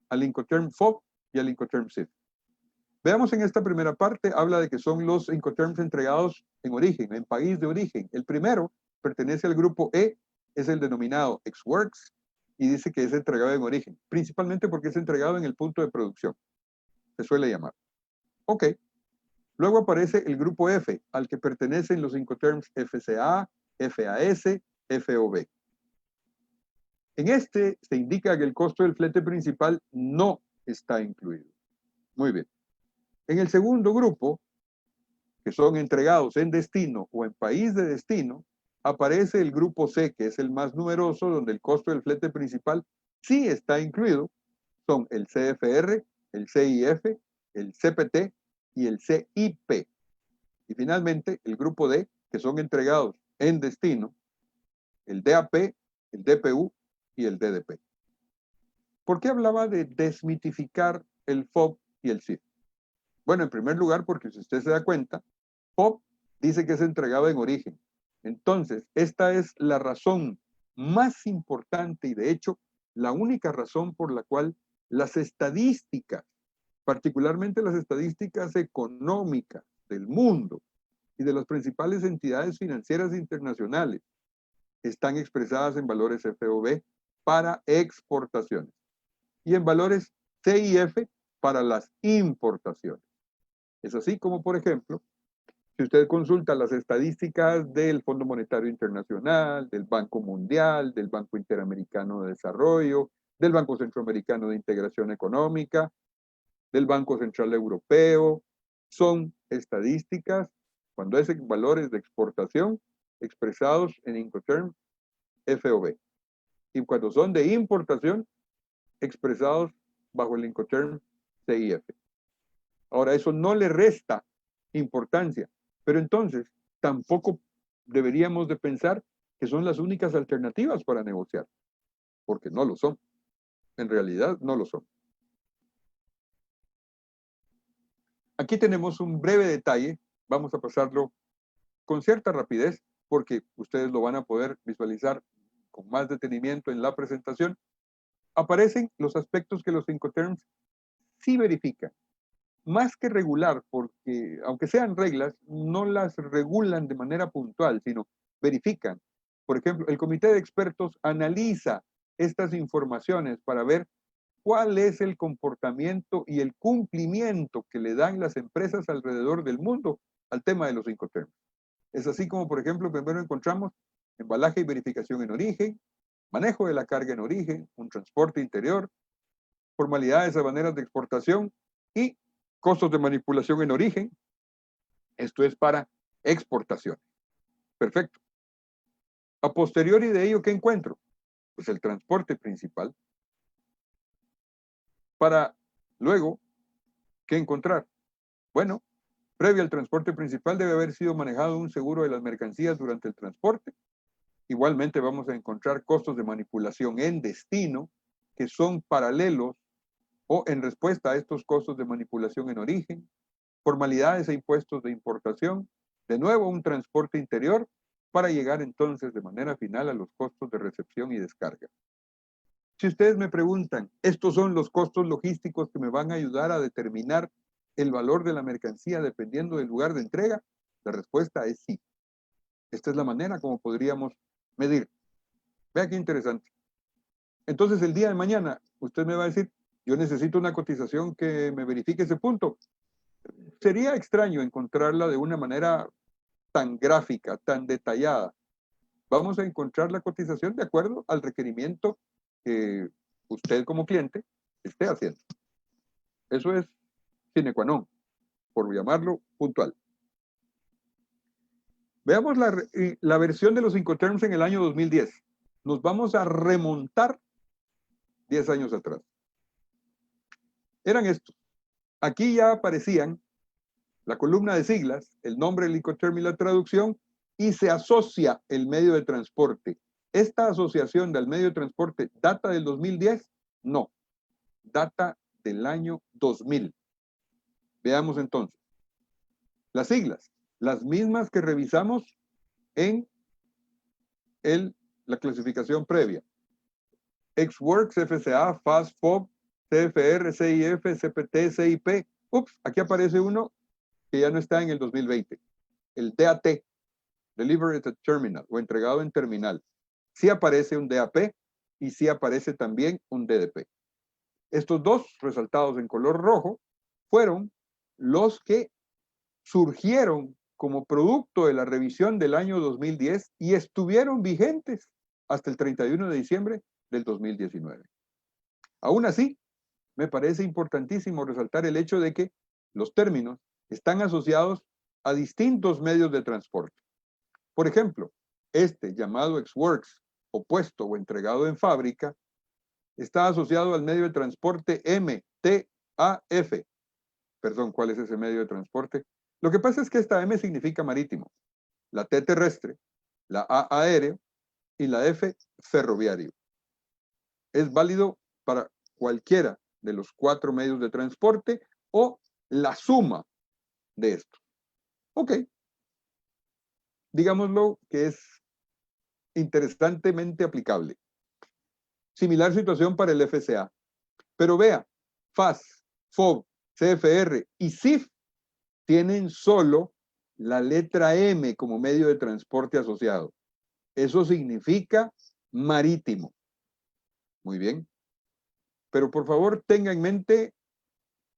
al Incoterm FOB y al Incoterm SID. Veamos en esta primera parte, habla de que son los Incoterms entregados en origen, en país de origen. El primero pertenece al grupo E, es el denominado ex-works, y dice que es entregado en origen, principalmente porque es entregado en el punto de producción. Se suele llamar. Ok. Luego aparece el grupo F, al que pertenecen los Incoterms FCA, FAS, FOB. En este se indica que el costo del flete principal no está incluido. Muy bien. En el segundo grupo, que son entregados en destino o en país de destino, aparece el grupo C, que es el más numeroso, donde el costo del flete principal sí está incluido. Son el CFR, el CIF, el CPT y el CIP. Y finalmente, el grupo D, que son entregados en destino, el DAP, el DPU y el DDP. ¿Por qué hablaba de desmitificar el FOB y el SID? Bueno, en primer lugar, porque si usted se da cuenta, FOB dice que es entregado en origen. Entonces, esta es la razón más importante y de hecho la única razón por la cual las estadísticas, particularmente las estadísticas económicas del mundo y de las principales entidades financieras internacionales, están expresadas en valores FOB para exportaciones y en valores CIF para las importaciones. Es así como, por ejemplo, si usted consulta las estadísticas del Fondo Monetario Internacional, del Banco Mundial, del Banco Interamericano de Desarrollo, del Banco Centroamericano de Integración Económica, del Banco Central Europeo, son estadísticas, cuando es en valores de exportación, expresados en Incoterm FOB. Y cuando son de importación, expresados bajo el Incoterm CIF. Ahora, eso no le resta importancia, pero entonces tampoco deberíamos de pensar que son las únicas alternativas para negociar, porque no lo son. En realidad no lo son. Aquí tenemos un breve detalle, vamos a pasarlo con cierta rapidez, porque ustedes lo van a poder visualizar con más detenimiento en la presentación. Aparecen los aspectos que los Incoterms sí verifican. Más que regular, porque aunque sean reglas, no las regulan de manera puntual, sino verifican. Por ejemplo, el comité de expertos analiza estas informaciones para ver cuál es el comportamiento y el cumplimiento que le dan las empresas alrededor del mundo al tema de los Incoterms. Es así como, por ejemplo, primero encontramos embalaje y verificación en origen, manejo de la carga en origen, un transporte interior, formalidades aduaneras de exportación y costos de manipulación en origen. Esto es para exportación. Perfecto. A posteriori de ello, ¿qué encuentro? Pues el transporte principal. Para luego, ¿qué encontrar? Bueno, previo al transporte principal debe haber sido manejado un seguro de las mercancías durante el transporte. Igualmente vamos a encontrar costos de manipulación en destino que son paralelos o en respuesta a estos costos de manipulación en origen, formalidades e impuestos de importación, de nuevo un transporte interior para llegar entonces de manera final a los costos de recepción y descarga. Si ustedes me preguntan, ¿estos son los costos logísticos que me van a ayudar a determinar el valor de la mercancía dependiendo del lugar de entrega? La respuesta es sí. Esta es la manera como podríamos medir. Vea qué interesante. Entonces el día de mañana usted me va a decir, yo necesito una cotización que me verifique ese punto. Sería extraño encontrarla de una manera tan gráfica, tan detallada. Vamos a encontrar la cotización de acuerdo al requerimiento que usted como cliente esté haciendo. Eso es sine qua non, por llamarlo puntual. Veamos la versión de los Incoterms en el año 2010. Nos vamos a remontar 10 años atrás. Eran estos. Aquí ya aparecían la columna de siglas, el nombre del Incoterm y la traducción, y se asocia el medio de transporte. ¿Esta asociación del medio de transporte data del 2010? No, data del año 2000. Veamos entonces. Las siglas, las mismas que revisamos en la clasificación previa. XWorks, FCA, FAST, FOB, CFR, CIF, CPT, CIP. Ups, aquí aparece uno que ya no está en el 2020. El DAT, Delivered at Terminal, o entregado en terminal. Sí aparece un DAP y sí aparece también un DDP. Estos dos, resaltados en color rojo, fueron los que surgieron como producto de la revisión del año 2010 y estuvieron vigentes hasta el 31 de diciembre del 2019. Aún así, me parece importantísimo resaltar el hecho de que los términos están asociados a distintos medios de transporte. Por ejemplo, este llamado XWorks, opuesto o entregado en fábrica, está asociado al medio de transporte MTAF. Perdón, ¿cuál es ese medio de transporte? Lo que pasa es que esta M significa marítimo, la T terrestre, la A aéreo y la F ferroviario. Es válido para cualquiera de los 4 medios de transporte o la suma de estos. Ok. Digámoslo que es interesantemente aplicable. Similar situación para el FCA. Pero vea, FAS, FOB, CFR y CIF tienen solo la letra M como medio de transporte asociado. Eso significa marítimo. Muy bien. Pero por favor tenga en mente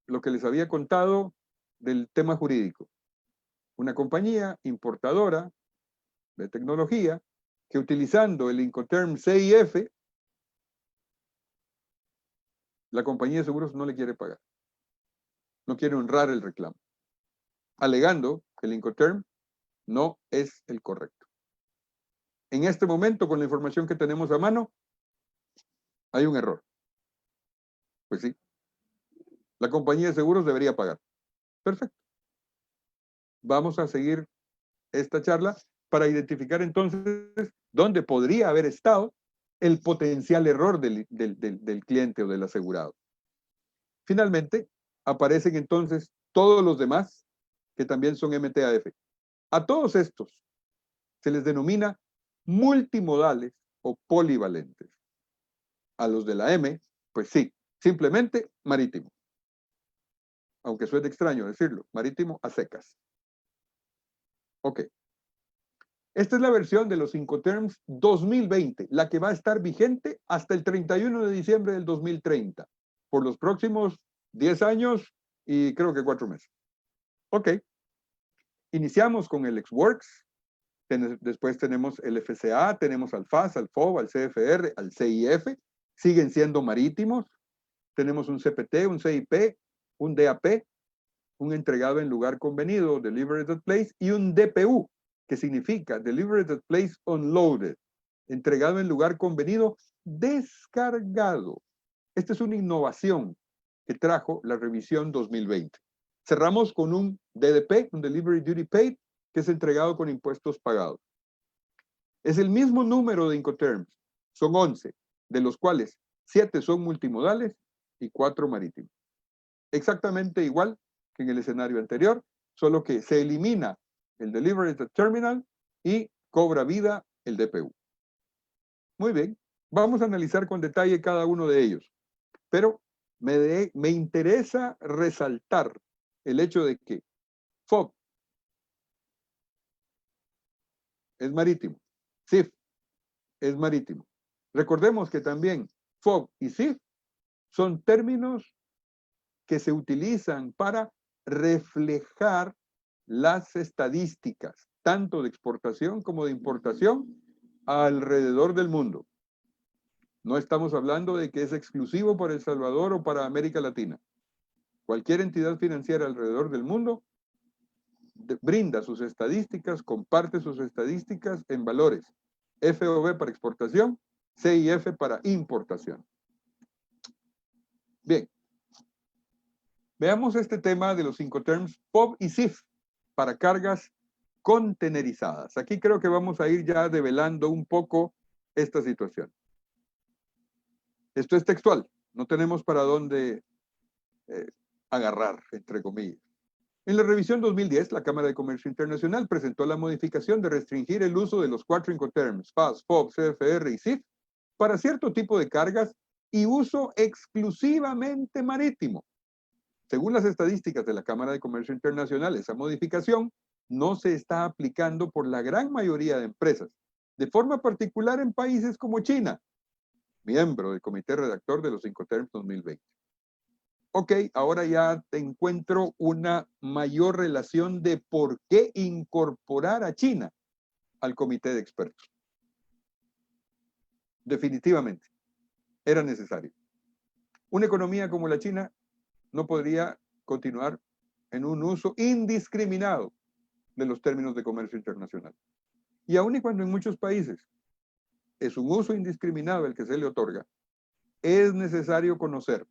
lo que les había contado del tema jurídico. Una compañía importadora de tecnología que utilizando el Incoterm CIF, la compañía de seguros no le quiere pagar. No quiere honrar el reclamo, alegando que el Incoterm no es el correcto. En este momento, con la información que tenemos a mano, hay un error. Pues sí, la compañía de seguros debería pagar. Perfecto. Vamos a seguir esta charla para identificar entonces dónde podría haber estado el potencial error del cliente o del asegurado. Finalmente, aparecen entonces todos los demás que también son MTAF. A todos estos se les denomina multimodales o polivalentes. A los de la M, pues sí, simplemente marítimo. Aunque suene extraño decirlo, marítimo a secas. Ok. Esta es la versión de los Incoterms 2020, la que va a estar vigente hasta el 31 de diciembre del 2030, por los próximos 10 años y creo que 4 meses. Ok. Iniciamos con el XWorks, Después tenemos el FCA, tenemos al FAS, al FOB, al CFR, al CIF, siguen siendo marítimos. Tenemos un CPT, un CIP, un DAP, un entregado en lugar convenido, Delivered at Place, y un DPU, que significa Delivered at Place Unloaded, entregado en lugar convenido, descargado. Esta es una innovación que trajo la revisión 2020. Cerramos con un DDP, un Delivery Duty Paid, que es entregado con impuestos pagados. Es el mismo número de Incoterms, son 11, de los cuales 7 son multimodales y 4 marítimos. Exactamente igual que en el escenario anterior, solo que se elimina el Delivery at Terminal y cobra vida el DPU. Muy bien, vamos a analizar con detalle cada uno de ellos, pero me interesa resaltar el hecho de que FOB es marítimo, CIF es marítimo. Recordemos que también FOB y CIF son términos que se utilizan para reflejar las estadísticas, tanto de exportación como de importación, alrededor del mundo. No estamos hablando de que es exclusivo para El Salvador o para América Latina. Cualquier entidad financiera alrededor del mundo brinda sus estadísticas, comparte sus estadísticas en valores. FOB para exportación, CIF para importación. Bien. Veamos este tema de los Incoterms FOB y CIF para cargas contenerizadas. Aquí creo que vamos a ir ya develando un poco esta situación. Esto es textual, no tenemos para dónde agarrar, entre comillas. En la revisión 2010, la Cámara de Comercio Internacional presentó la modificación de restringir el uso de los 4 Incoterms, FAS, FOB, CFR y CIF, para cierto tipo de cargas y uso exclusivamente marítimo. Según las estadísticas de la Cámara de Comercio Internacional, esa modificación no se está aplicando por la gran mayoría de empresas, de forma particular en países como China, miembro del comité redactor de los Incoterms 2020. Ok, ahora ya te encuentro una mayor relación de por qué incorporar a China al comité de expertos. Definitivamente, era necesario. Una economía como la China no podría continuar en un uso indiscriminado de los términos de comercio internacional. Y aun y cuando en muchos países es un uso indiscriminado el que se le otorga, es necesario conocer.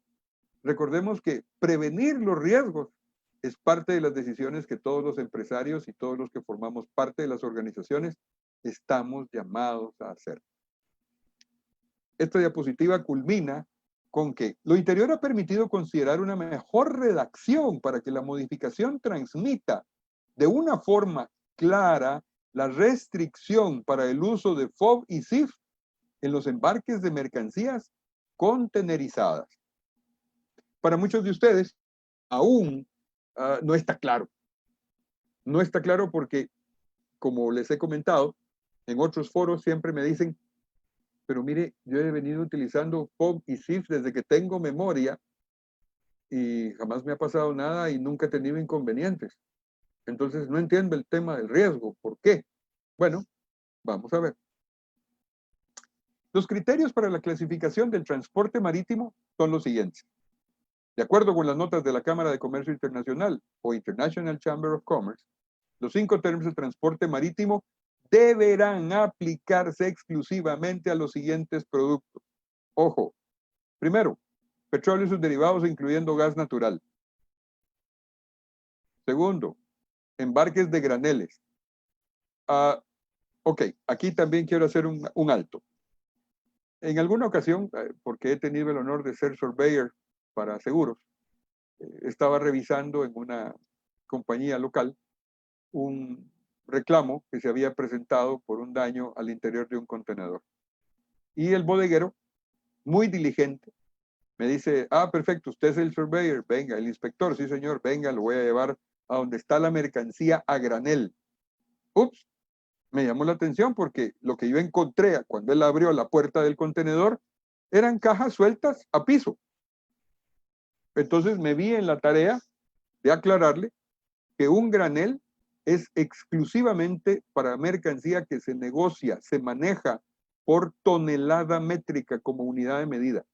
Recordemos que prevenir los riesgos es parte de las decisiones que todos los empresarios y todos los que formamos parte de las organizaciones estamos llamados a hacer. Esta diapositiva culmina con que lo interior ha permitido considerar una mejor redacción para que la modificación transmita de una forma clara la restricción para el uso de FOB y CIF en los embarques de mercancías contenerizadas. Para muchos de ustedes, aún no está claro. No está claro porque, como les he comentado, en otros foros siempre me dicen, pero mire, yo he venido utilizando FOB y CIF desde que tengo memoria y jamás me ha pasado nada y nunca he tenido inconvenientes. Entonces no entiendo el tema del riesgo. ¿Por qué? Bueno, vamos a ver. Los criterios para la clasificación del transporte marítimo son los siguientes. De acuerdo con las notas de la Cámara de Comercio Internacional o International Chamber of Commerce, los 5 términos de transporte marítimo deberán aplicarse exclusivamente a los siguientes productos. Ojo, primero, petróleo y sus derivados incluyendo gas natural. Segundo, embarques de graneles. Ok, aquí también quiero hacer un alto. En alguna ocasión, porque he tenido el honor de ser surveyor para seguros, estaba revisando en una compañía local un reclamo que se había presentado por un daño al interior de un contenedor. Y el bodeguero, muy diligente, me dice, perfecto, usted es el surveyor, venga, el inspector, sí señor, venga, lo voy a llevar a donde está la mercancía a granel. Ups, me llamó la atención porque lo que yo encontré cuando él abrió la puerta del contenedor eran cajas sueltas a piso. Entonces me vi en la tarea de aclararle que un granel es exclusivamente para mercancía que se negocia, se maneja por tonelada métrica como unidad de medida.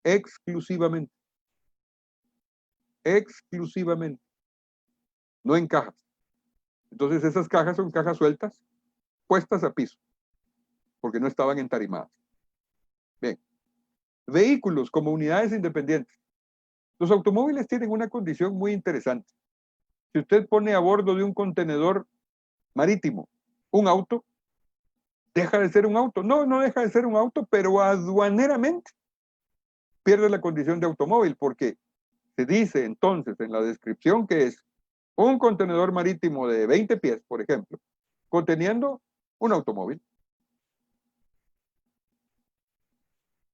Exclusivamente. Exclusivamente. No en cajas. Entonces esas cajas son cajas sueltas, puestas a piso, porque no estaban entarimadas. Bien. Vehículos como unidades independientes. Los automóviles tienen una condición muy interesante. Si usted pone a bordo de un contenedor marítimo un auto, deja de ser un auto. No, no deja de ser un auto, pero aduaneramente pierde la condición de automóvil, porque se dice entonces en la descripción que es un contenedor marítimo de 20 pies, por ejemplo, conteniendo un automóvil.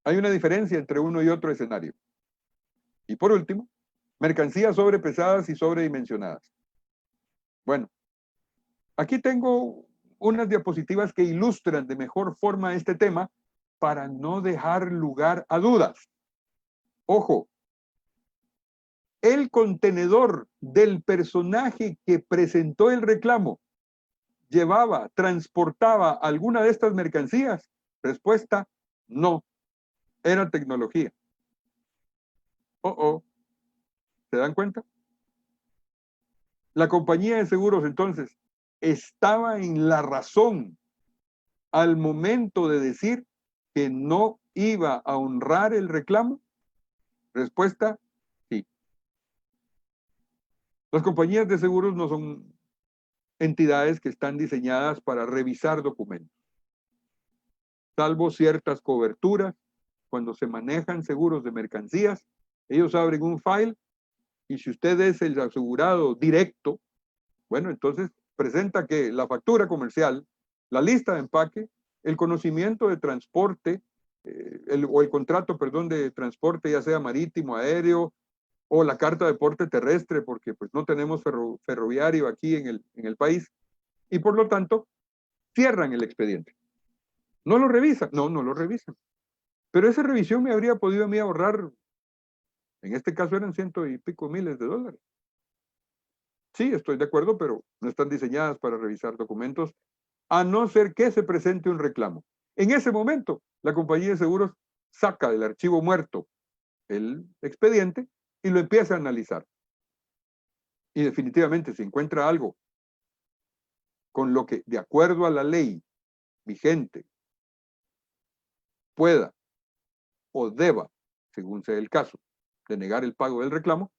Hay una diferencia entre uno y otro escenario. Y por último, mercancías sobrepesadas y sobredimensionadas. Bueno, aquí tengo unas diapositivas que ilustran de mejor forma este tema para no dejar lugar a dudas. Ojo, el contenedor del personaje que presentó el reclamo llevaba, transportaba alguna de estas mercancías. Respuesta, no. Era tecnología. ¿Se dan cuenta? La compañía de seguros entonces estaba en la razón al momento de decir que no iba a honrar el reclamo. Respuesta, sí. Las compañías de seguros no son entidades que están diseñadas para revisar documentos. Salvo ciertas coberturas, cuando se manejan seguros de mercancías, ellos abren un file y si usted es el asegurado directo, bueno, entonces presenta que la factura comercial, la lista de empaque, el conocimiento de transporte, o el contrato, perdón, de transporte, ya sea marítimo, aéreo, o la carta de porte terrestre, porque pues no tenemos ferroviario aquí en el país, y por lo tanto, cierran el expediente. ¿No lo revisan? No, no lo revisan. Pero esa revisión me habría podido a mí ahorrar, en este caso eran ciento y pico miles de dólares. Sí, estoy de acuerdo, pero no están diseñadas para revisar documentos, a no ser que se presente un reclamo. En ese momento, la compañía de seguros saca del archivo muerto el expediente y lo empieza a analizar. Y definitivamente, si encuentra algo con lo que, de acuerdo a la ley vigente, pueda o deba, según sea el caso, denegar el pago del reclamo,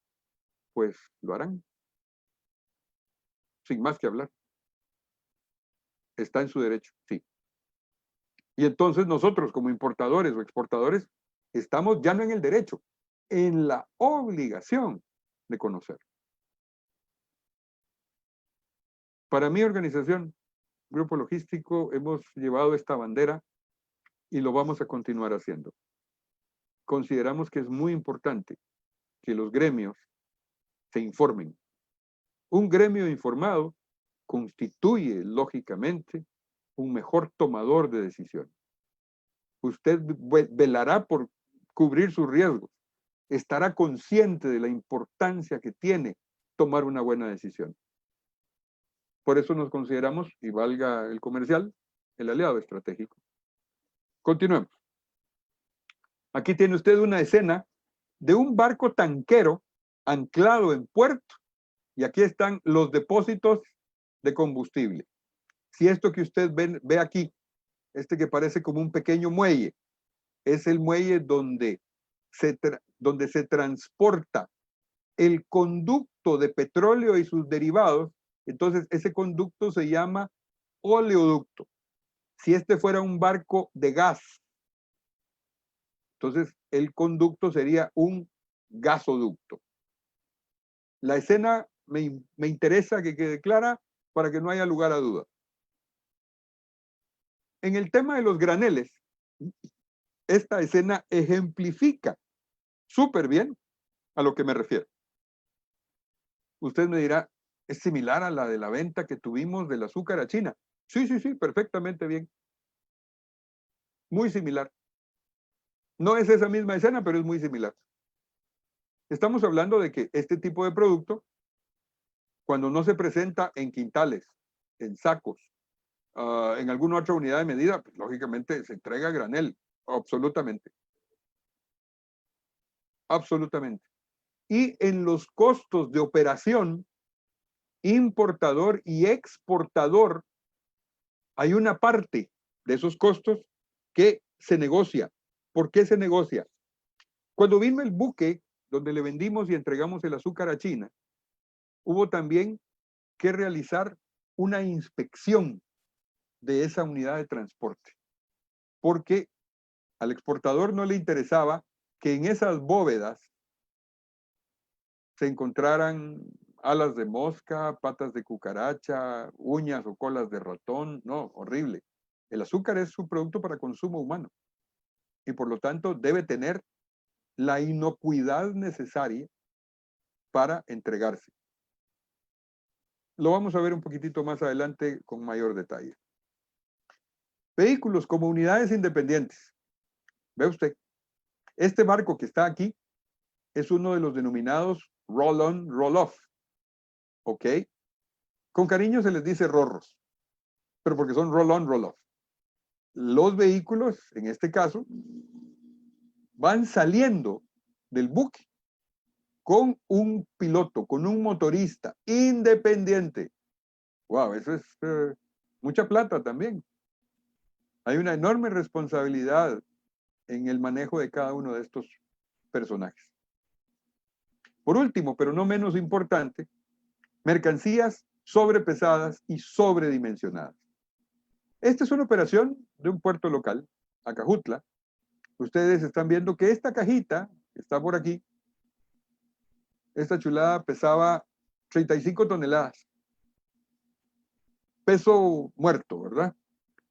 pues lo harán. Sin más que hablar. Está en su derecho, sí. Y entonces nosotros como importadores o exportadores estamos ya no en el derecho, en la obligación de conocer. Para mi organización, Grupo Logístico, hemos llevado esta bandera y lo vamos a continuar haciendo. Consideramos que es muy importante que los gremios se informen. Un gremio informado constituye, lógicamente, un mejor tomador de decisiones. Usted velará por cubrir sus riesgos. Estará consciente de la importancia que tiene tomar una buena decisión. Por eso nos consideramos, y valga el comercial, el aliado estratégico. Continuemos. Aquí tiene usted una escena de un barco tanquero anclado en puerto, y aquí están los depósitos de combustible. Si esto que usted ve aquí, este que parece como un pequeño muelle, es el muelle donde se transporta el conducto de petróleo y sus derivados, entonces ese conducto se llama oleoducto. Si este fuera un barco de gas, entonces el conducto sería un gasoducto. La escena me interesa que quede clara para que no haya lugar a duda. En el tema de los graneles, esta escena ejemplifica súper bien a lo que me refiero. Usted me dirá, ¿es similar a la de la venta que tuvimos del azúcar a China? Sí, sí, sí, perfectamente bien. Muy similar. No es esa misma escena, pero es muy similar. Estamos hablando de que este tipo de producto cuando no se presenta en quintales, en sacos, en alguna otra unidad de medida, pues, lógicamente se entrega a granel, absolutamente. Absolutamente. Y en los costos de operación, importador y exportador, hay una parte de esos costos que se negocia. ¿Por qué se negocia? Cuando vino el buque donde le vendimos y entregamos el azúcar a China, hubo también que realizar una inspección de esa unidad de transporte, porque al exportador no le interesaba que en esas bóvedas se encontraran alas de mosca, patas de cucaracha, uñas o colas de ratón. No, horrible. El azúcar es un producto para consumo humano y por lo tanto debe tener la inocuidad necesaria para entregarse. Lo vamos a ver un poquitito más adelante con mayor detalle. Vehículos como unidades independientes. Ve usted, este barco que está aquí es uno de los denominados roll-on, roll-off. ¿Ok? Con cariño se les dice rorros, pero porque son roll-on, roll-off. Los vehículos, en este caso, van saliendo del buque con un piloto, con un motorista independiente. Wow, eso es mucha plata también. Hay una enorme responsabilidad en el manejo de cada uno de estos personajes. Por último, pero no menos importante, mercancías sobrepesadas y sobredimensionadas. Esta es una operación de un puerto local, Acajutla. Ustedes están viendo que esta cajita, que está por aquí, esta chulada pesaba 35 toneladas. Peso muerto, ¿verdad?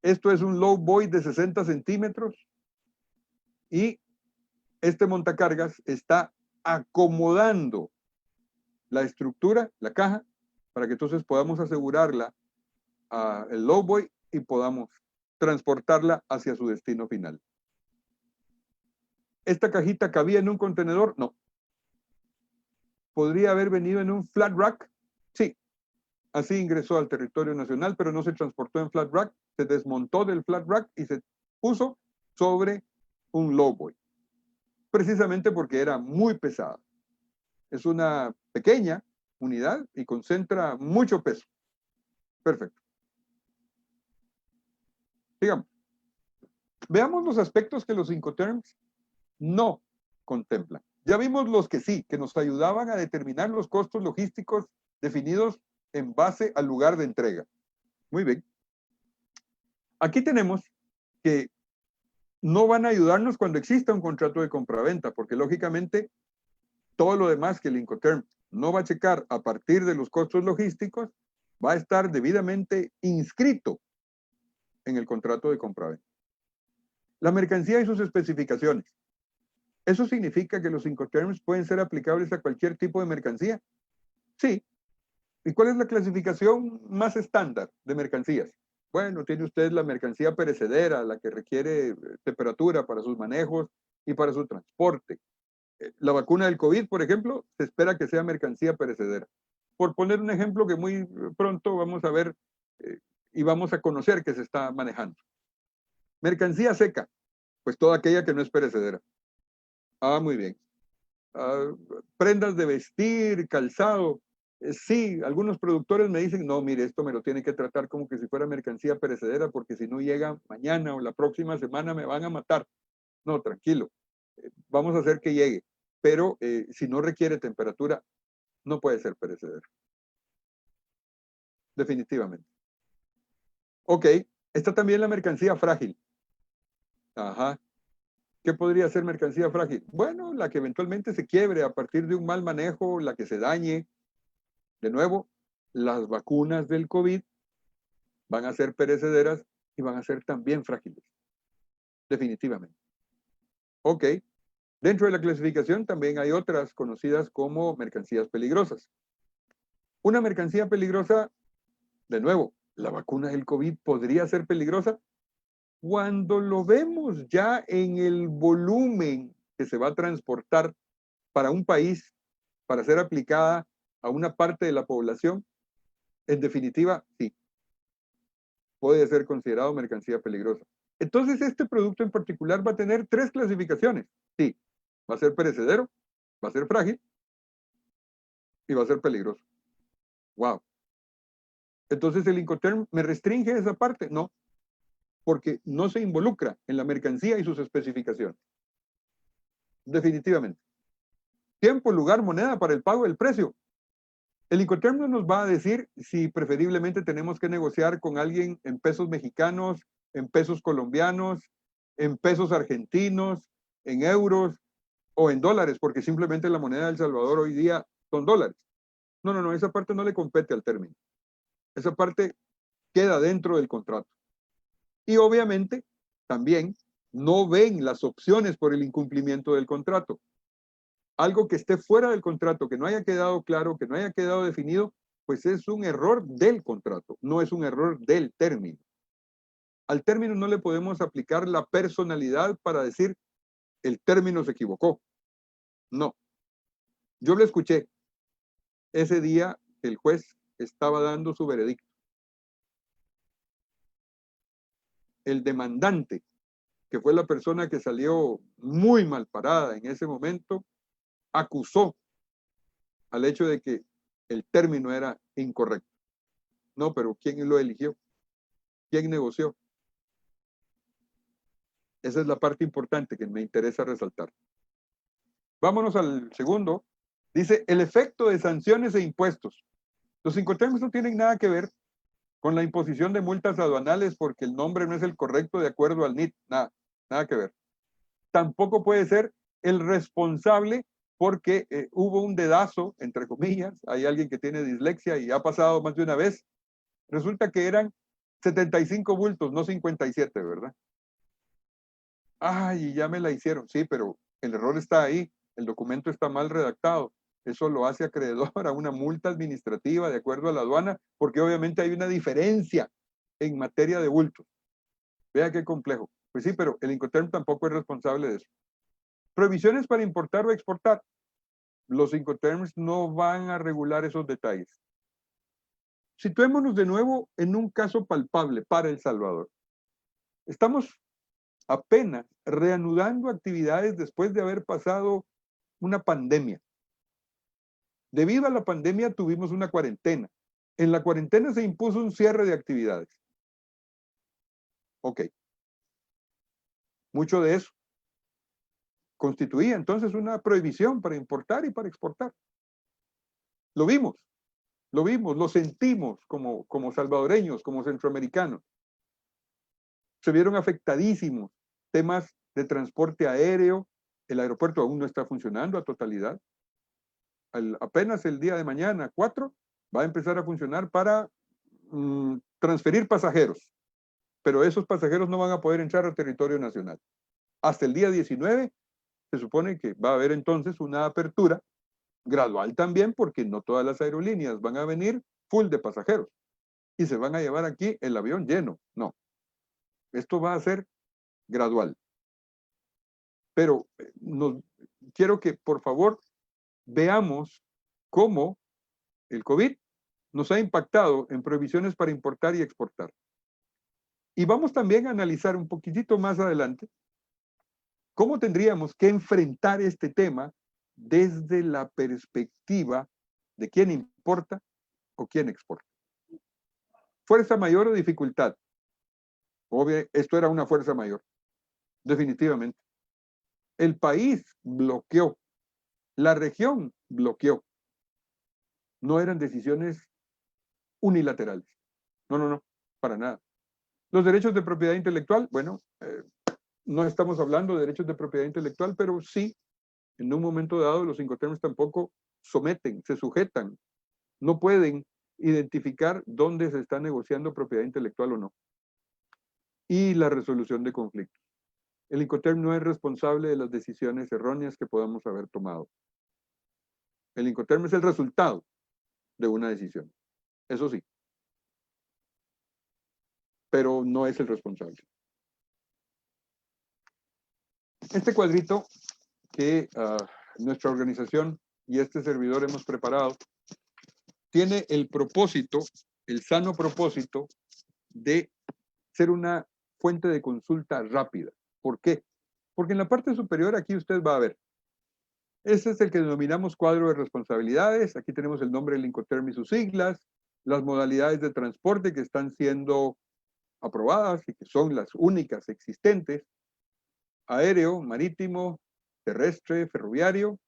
Esto es un low boy de 60 centímetros y este montacargas está acomodando la estructura, la caja, para que entonces podamos asegurarla al low boy y podamos transportarla hacia su destino final. ¿Esta cajita cabía en un contenedor? No. ¿Podría haber venido en un flat rack? Sí. Así ingresó al territorio nacional, pero no se transportó en flat rack, se desmontó del flat rack y se puso sobre un lowboy, precisamente porque era muy pesada. Es una pequeña unidad y concentra mucho peso. Perfecto. Sigamos. Veamos los aspectos que los Incoterms no contemplan. Ya vimos los que sí, que nos ayudaban a determinar los costos logísticos definidos en base al lugar de entrega. Muy bien. Aquí tenemos que no van a ayudarnos cuando exista un contrato de compraventa, porque lógicamente todo lo demás que el Incoterm no va a checar a partir de los costos logísticos va a estar debidamente inscrito en el contrato de compraventa. La mercancía y sus especificaciones. ¿Eso significa que los Incoterms pueden ser aplicables a cualquier tipo de mercancía? Sí. ¿Y cuál es la clasificación más estándar de mercancías? Bueno, tiene usted la mercancía perecedera, la que requiere temperatura para sus manejos y para su transporte. La vacuna del COVID, por ejemplo, se espera que sea mercancía perecedera. Por poner un ejemplo que muy pronto vamos a ver y vamos a conocer que se está manejando. Mercancía seca, pues toda aquella que no es perecedera. Ah, muy bien. Prendas de vestir, calzado. Sí, algunos productores me dicen, no, mire, esto me lo tiene que tratar como que si fuera mercancía perecedera, porque si no llega mañana o la próxima semana me van a matar. No, tranquilo, vamos a hacer que llegue, pero si no requiere temperatura, no puede ser perecedera. Definitivamente. Ok, está también la mercancía frágil. Ajá. ¿Qué podría ser mercancía frágil? Bueno, la que eventualmente se quiebre a partir de un mal manejo, la que se dañe. De nuevo, las vacunas del COVID van a ser perecederas y van a ser también frágiles. Definitivamente. Ok. Dentro de la clasificación también hay otras conocidas como mercancías peligrosas. Una mercancía peligrosa, de nuevo, la vacuna del COVID podría ser peligrosa cuando lo vemos ya en el volumen que se va a transportar para un país para ser aplicada a una parte de la población, en definitiva, sí, puede ser considerado mercancía peligrosa. Entonces, este producto en particular va a tener 3 clasificaciones. Sí, va a ser perecedero, va a ser frágil y va a ser peligroso. Wow. Entonces, ¿el Incoterm me restringe esa parte? No, porque no se involucra en la mercancía y sus especificaciones. Definitivamente. Tiempo, lugar, moneda para el pago del precio. El Incoterm no nos va a decir si preferiblemente tenemos que negociar con alguien en pesos mexicanos, en pesos colombianos, en pesos argentinos, en euros o en dólares, porque simplemente la moneda de El Salvador hoy día son dólares. No, no, no, esa parte no le compete al término. Esa parte queda dentro del contrato. Y obviamente también no ven las opciones por el incumplimiento del contrato. Algo que esté fuera del contrato, que no haya quedado claro, que no haya quedado definido, pues es un error del contrato, no es un error del término. Al término no le podemos aplicar la personalidad para decir el término se equivocó. No. Yo lo escuché ese día que el juez estaba dando su veredicto. El demandante, que fue la persona que salió muy mal parada en ese momento, acusó al hecho de que el término era incorrecto. No, pero ¿quién lo eligió? ¿Quién negoció? Esa es la parte importante que me interesa resaltar. Vámonos al segundo. Dice, el efecto de sanciones e impuestos. Los incoterms no tienen nada que ver con la imposición de multas aduanales porque el nombre no es el correcto de acuerdo al NIT. Nada, nada que ver. Tampoco puede ser el responsable porque hubo un dedazo, entre comillas, hay alguien que tiene dislexia y ha pasado más de una vez. Resulta que eran 75 bultos, no 57, ¿verdad? Ay, ya me la hicieron. Sí, pero el error está ahí, el documento está mal redactado. Eso lo hace acreedor a una multa administrativa de acuerdo a la aduana, porque obviamente hay una diferencia en materia de bultos. Vea qué complejo. Pues sí, pero el Incoterm tampoco es responsable de eso. Prohibiciones para importar o exportar. Los Incoterms no van a regular esos detalles. Situémonos de nuevo en un caso palpable para El Salvador. Estamos apenas reanudando actividades después de haber pasado una pandemia. Debido a la pandemia tuvimos una cuarentena. En la cuarentena se impuso un cierre de actividades. Ok. Mucho de eso constituía entonces una prohibición para importar y para exportar. Lo vimos, lo sentimos como salvadoreños, como centroamericanos. Se vieron afectadísimos temas de transporte aéreo. El aeropuerto aún no está funcionando a totalidad. Apenas el día de mañana, 4, va a empezar a funcionar para transferir pasajeros. Pero esos pasajeros no van a poder entrar al territorio nacional. Hasta el día 19 se supone que va a haber entonces una apertura gradual también, porque no todas las aerolíneas van a venir full de pasajeros y se van a llevar aquí el avión lleno. No. Esto va a ser gradual. Pero quiero que por favor veamos cómo el COVID nos ha impactado en prohibiciones para importar y exportar. Y vamos también a analizar un poquitito más adelante cómo tendríamos que enfrentar este tema desde la perspectiva de quién importa o quién exporta. Fuerza mayor o dificultad. Obvio, esto era una fuerza mayor, definitivamente. El país bloqueó, la región bloqueó. No eran decisiones unilaterales. No, no, no, para nada. Los derechos de propiedad intelectual, bueno, no estamos hablando de derechos de propiedad intelectual, pero sí, en un momento dado, los Incoterms tampoco someten, se sujetan, no pueden identificar dónde se está negociando propiedad intelectual o no. Y la resolución de conflictos. El Incoterm no es responsable de las decisiones erróneas que podamos haber tomado. El Incoterm es el resultado de una decisión. Eso sí. Pero no es el responsable. Este cuadrito que nuestra organización y este servidor hemos preparado tiene el propósito, el sano propósito de ser una fuente de consulta rápida. ¿Por qué? Porque en la parte superior aquí usted va a ver. Este es el que denominamos cuadro de responsabilidades. Aquí tenemos el nombre del Incoterm y sus siglas, las modalidades de transporte que están siendo aprobadas y que son las únicas existentes: aéreo, marítimo, terrestre, ferroviario.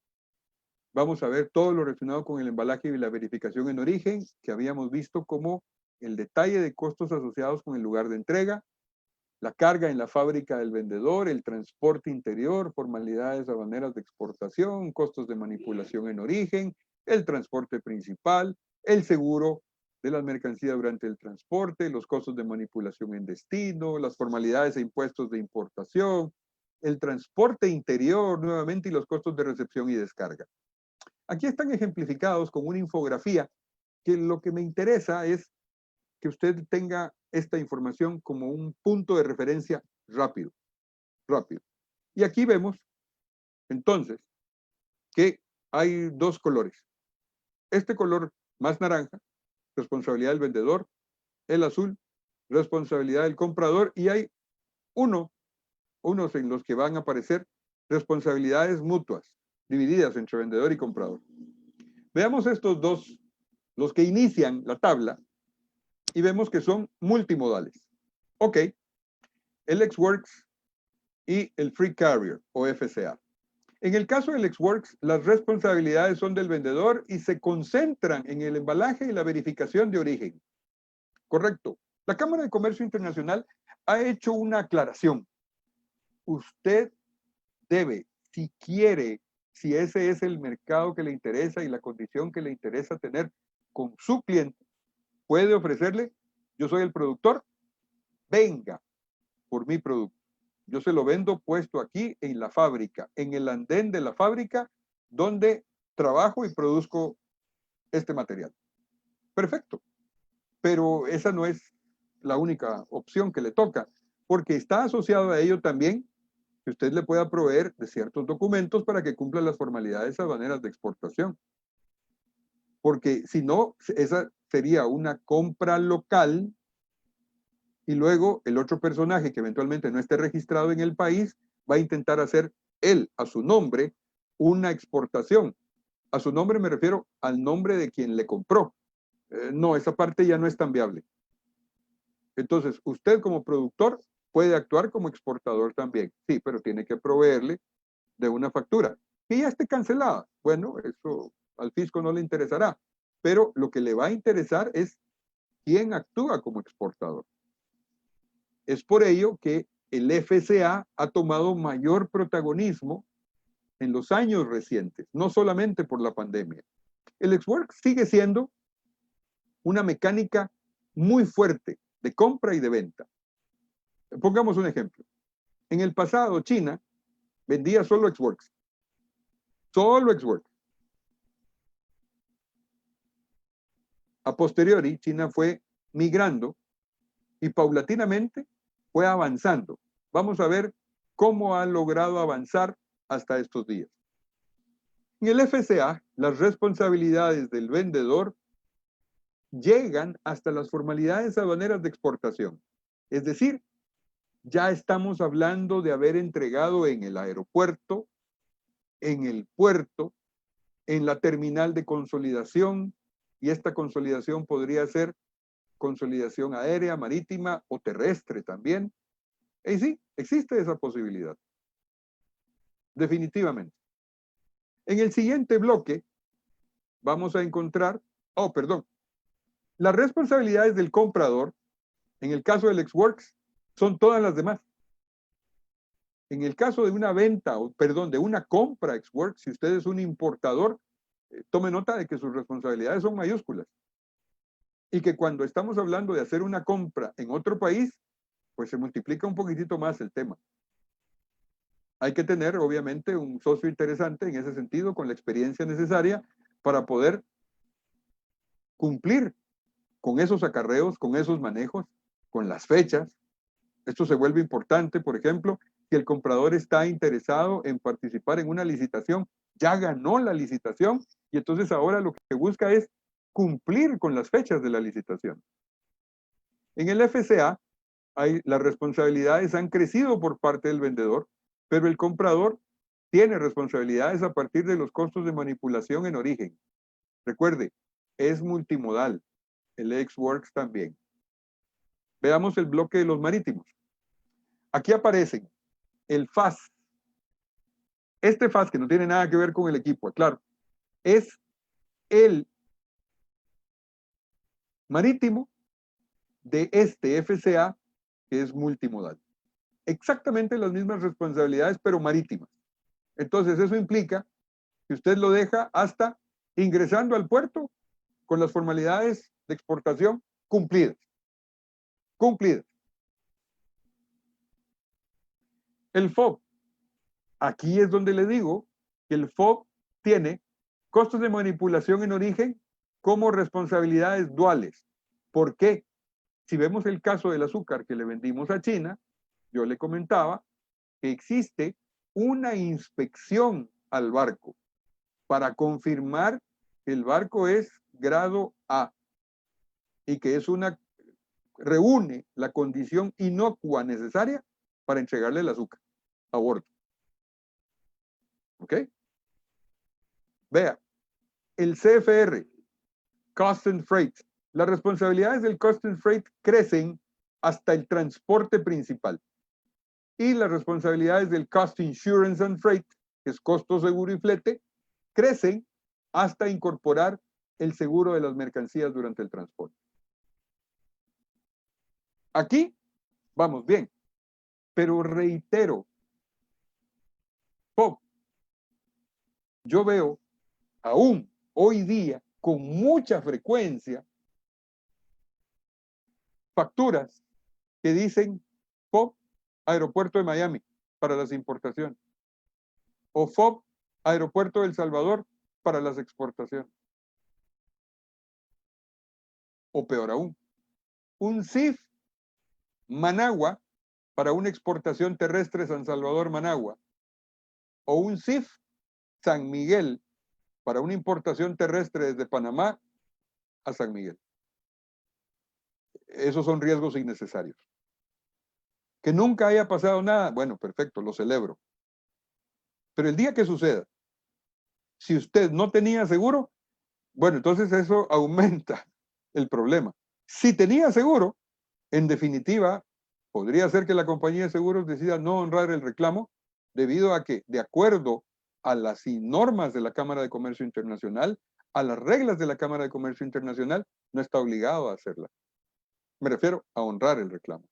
Vamos a ver todo lo relacionado con el embalaje y la verificación en origen, que habíamos visto como el detalle de costos asociados con el lugar de entrega, la carga en la fábrica del vendedor, el transporte interior, formalidades aduaneras de exportación, costos de manipulación en origen, el transporte principal, el seguro de las mercancías durante el transporte, los costos de manipulación en destino, las formalidades e impuestos de importación, el transporte interior nuevamente y los costos de recepción y descarga. Aquí están ejemplificados con una infografía que lo que me interesa es que usted tenga esta información como un punto de referencia rápido. Y aquí vemos, entonces, que hay dos colores. Este color más naranja, responsabilidad del vendedor; el azul, responsabilidad del comprador; y hay unos en los que van a aparecer responsabilidades mutuas, divididas entre vendedor y comprador. Veamos estos dos, los que inician la tabla, y vemos que son multimodales. Ok, el Ex-Works y el Free Carrier o FCA. En el caso del Ex-Works, las responsabilidades son del vendedor y se concentran en el embalaje y la verificación de origen. Correcto. La Cámara de Comercio Internacional ha hecho una aclaración. Usted debe, si quiere, si ese es el mercado que le interesa y la condición que le interesa tener con su cliente, puede ofrecerle: yo soy el productor, venga por mi producto. Yo se lo vendo puesto aquí en la fábrica, en el andén de la fábrica donde trabajo y produzco este material. Perfecto. Pero esa no es la única opción que le toca, porque está asociado a ello también que usted le pueda proveer de ciertos documentos para que cumpla las formalidades aduaneras de exportación. Porque si no, esa sería una compra local y luego el otro personaje que eventualmente no esté registrado en el país va a intentar hacer él, a su nombre, una exportación. A su nombre me refiero al nombre de quien le compró. No, esa parte ya no es tan viable. Entonces, usted como productor puede actuar como exportador también. Sí, pero tiene que proveerle de una factura que ya esté cancelada. Bueno, eso al fisco no le interesará, pero lo que le va a interesar es quién actúa como exportador. Es por ello que el FCA ha tomado mayor protagonismo en los años recientes, no solamente por la pandemia. El Ex-Works sigue siendo una mecánica muy fuerte de compra y de venta. Pongamos un ejemplo. En el pasado, China vendía solo Ex-Works. Solo Ex-Works. A posteriori, China fue migrando y paulatinamente fue avanzando. Vamos a ver cómo ha logrado avanzar hasta estos días. En el FCA, las responsabilidades del vendedor llegan hasta las formalidades aduaneras de exportación. Es decir, ya estamos hablando de haber entregado en el aeropuerto, en el puerto, en la terminal de consolidación, y esta consolidación podría ser consolidación aérea, marítima o terrestre también. Y sí, existe esa posibilidad. Definitivamente. En el siguiente bloque vamos a encontrar, las responsabilidades del comprador, en el caso del Ex-Works, son todas las demás. En el caso de una venta, de una compra Ex-Works, si usted es un importador, tome nota de que sus responsabilidades son mayúsculas. Y que cuando estamos hablando de hacer una compra en otro país, pues se multiplica un poquitito más el tema. Hay que tener, obviamente, un socio interesante en ese sentido, con la experiencia necesaria para poder cumplir con esos acarreos, con esos manejos, con las fechas. Esto se vuelve importante, por ejemplo, si el comprador está interesado en participar en una licitación, ya ganó la licitación y entonces ahora lo que busca es cumplir con las fechas de la licitación. En el FCA, las responsabilidades han crecido por parte del vendedor, pero el comprador tiene responsabilidades a partir de los costos de manipulación en origen. Recuerde, es multimodal. El Ex-Works también. Veamos el bloque de los marítimos. Aquí aparecen el FAS. Este FAS, que no tiene nada que ver con el equipo, claro, es el marítimo de este FCA, que es multimodal. Exactamente las mismas responsabilidades, pero marítimas. Entonces, eso implica que usted lo deja hasta ingresando al puerto con las formalidades de exportación cumplidas. Cumplidas. El FOB. Aquí es donde le digo que el FOB tiene costos de manipulación en origen como responsabilidades duales. ¿Por qué? Si vemos el caso del azúcar que le vendimos a China, yo le comentaba que existe una inspección al barco para confirmar que el barco es grado A y que reúne la condición inocua necesaria para entregarle el azúcar a bordo. ¿Ok? Vea, el CFR, Cost and Freight. Las responsabilidades del Cost and Freight crecen hasta el transporte principal. Y las responsabilidades del Cost Insurance and Freight, que es costo, seguro y flete, crecen hasta incorporar el seguro de las mercancías durante el transporte. Aquí vamos bien, pero reitero, FOB, yo veo aún hoy día con mucha frecuencia facturas que dicen FOB Aeropuerto de Miami para las importaciones o FOB Aeropuerto de El Salvador para las exportaciones. O peor aún, un CIF Managua para una exportación terrestre San Salvador-Managua o un CIF San Miguel para una importación terrestre desde Panamá a San Miguel. Esos son riesgos innecesarios. Que nunca haya pasado nada, bueno, perfecto, lo celebro. Pero el día que suceda, si usted no tenía seguro, bueno, entonces eso aumenta el problema. Si tenía seguro, en definitiva, podría ser que la compañía de seguros decida no honrar el reclamo debido a que, de acuerdo a las normas de la Cámara de Comercio Internacional, a las reglas de la Cámara de Comercio Internacional, no está obligado a hacerla. Me refiero a honrar el reclamo.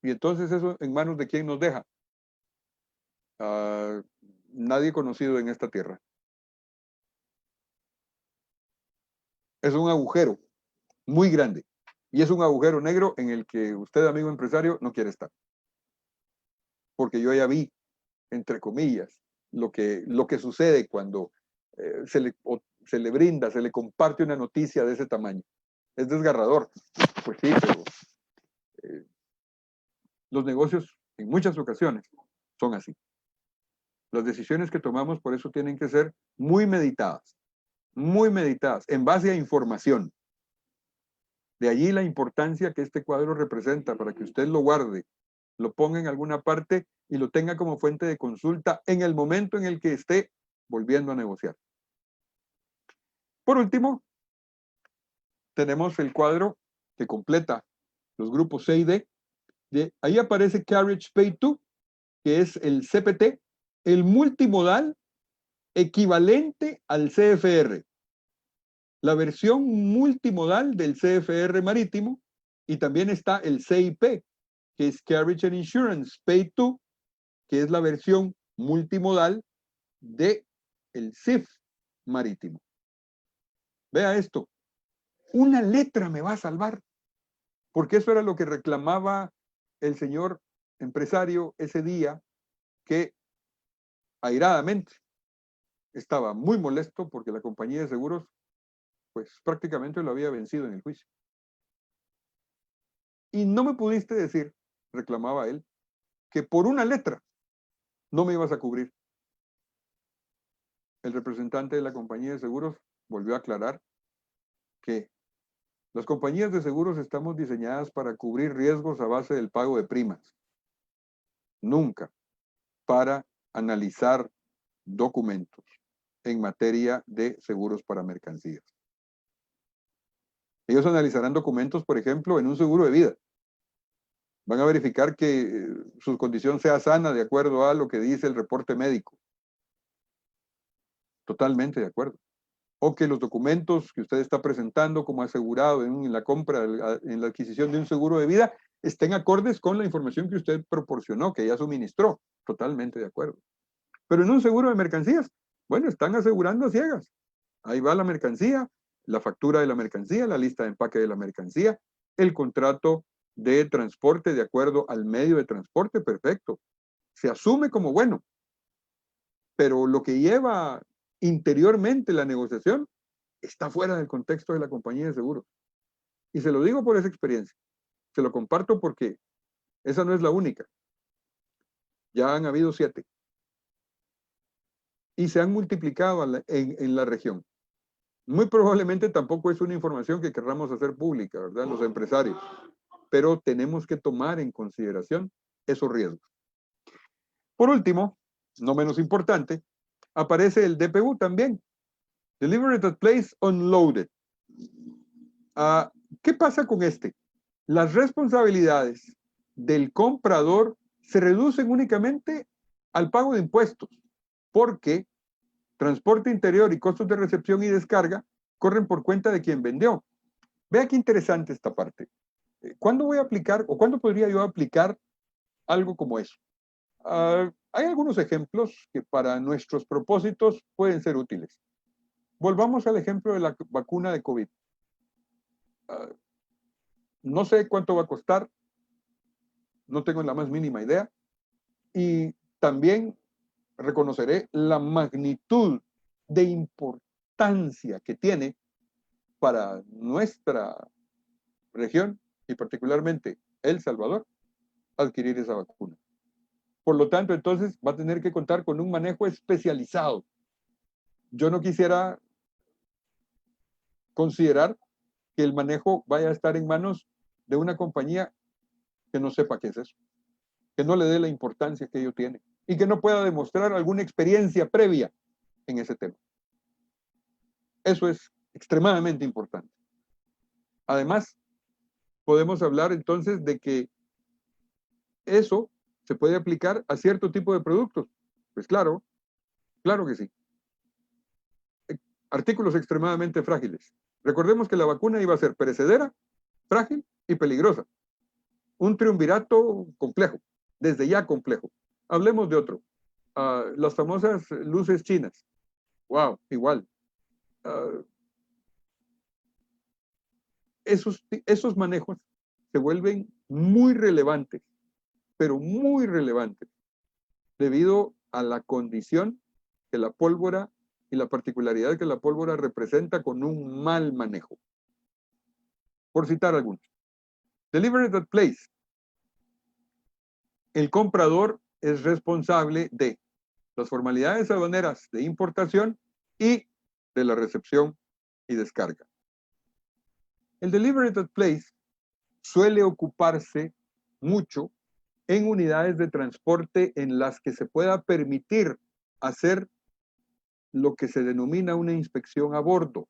Y entonces eso, ¿en manos de quién nos deja? Nadie conocido en esta tierra. Es un agujero muy grande. Y es un agujero negro en el que usted, amigo empresario, no quiere estar. Porque yo ya vi, entre comillas, lo que sucede cuando se le brinda, se le comparte una noticia de ese tamaño. Es desgarrador. Pues sí, pero los negocios en muchas ocasiones son así. Las decisiones que tomamos por eso tienen que ser muy meditadas, en base a información. De allí la importancia que este cuadro representa para que usted lo guarde, lo ponga en alguna parte y lo tenga como fuente de consulta en el momento en el que esté volviendo a negociar. Por último, tenemos el cuadro que completa los grupos C y D. Ahí aparece Carriage Pay To, que es el CPT, el multimodal equivalente al CFR. La versión multimodal del CFR marítimo, y también está el CIP, que es Carriage and Insurance Pay To, que es la versión multimodal de el CIF marítimo. Vea esto, una letra me va a salvar, porque eso era lo que reclamaba el señor empresario ese día, que airadamente estaba muy molesto porque la compañía de seguros pues prácticamente lo había vencido en el juicio. Y no me pudiste decir, reclamaba él, que por una letra no me ibas a cubrir. El representante de la compañía de seguros volvió a aclarar que las compañías de seguros estamos diseñadas para cubrir riesgos a base del pago de primas, nunca para analizar documentos en materia de seguros para mercancías. Ellos analizarán documentos, por ejemplo, en un seguro de vida. Van a verificar que su condición sea sana de acuerdo a lo que dice el reporte médico. Totalmente de acuerdo. O que los documentos que usted está presentando como asegurado en la compra, en la adquisición de un seguro de vida, estén acordes con la información que usted proporcionó, que ya suministró. Totalmente de acuerdo. Pero en un seguro de mercancías, bueno, están asegurando a ciegas. Ahí va la mercancía, la factura de la mercancía, la lista de empaque de la mercancía, el contrato de transporte de acuerdo al medio de transporte, perfecto. Se asume como bueno. Pero lo que lleva interiormente la negociación está fuera del contexto de la compañía de seguros. Y se lo digo por esa experiencia. Se lo comparto porque esa no es la única. Ya han habido 7. Y se han multiplicado en la región. Muy probablemente tampoco es una información que querramos hacer pública, ¿verdad? Los empresarios. Pero tenemos que tomar en consideración esos riesgos. Por último, no menos importante, aparece el DPU también. Delivered at Place Unloaded. ¿Qué pasa con este? Las responsabilidades del comprador se reducen únicamente al pago de impuestos, porque transporte interior y costos de recepción y descarga corren por cuenta de quien vendió. Vea qué interesante esta parte. ¿Cuándo voy a aplicar o cuándo podría yo aplicar algo como eso? Hay algunos ejemplos que para nuestros propósitos pueden ser útiles. Volvamos al ejemplo de la vacuna de COVID. No sé cuánto va a costar, no tengo la más mínima idea, y también reconoceré la magnitud de importancia que tiene para nuestra región y particularmente El Salvador adquirir esa vacuna. Por lo tanto, entonces va a tener que contar con un manejo especializado. Yo no quisiera considerar que el manejo vaya a estar en manos de una compañía que no sepa qué es eso, que no le dé la importancia que ello tiene y que no pueda demostrar alguna experiencia previa en ese tema. Eso es extremadamente importante. Además, podemos hablar entonces de que eso se puede aplicar a cierto tipo de productos. Pues claro, claro que sí. Artículos extremadamente frágiles. Recordemos que la vacuna iba a ser perecedera, frágil y peligrosa. Un triunvirato complejo, desde ya complejo. Hablemos de otro. Las famosas luces chinas. Wow, igual. Esos manejos se vuelven muy relevantes, pero muy relevantes, debido a la condición que la pólvora y la particularidad que la pólvora representa con un mal manejo. Por citar algunos. Delivered at place. El comprador es responsable de las formalidades aduaneras de importación y de la recepción y descarga. El Delivered at Place suele ocuparse mucho en unidades de transporte en las que se pueda permitir hacer lo que se denomina una inspección a bordo.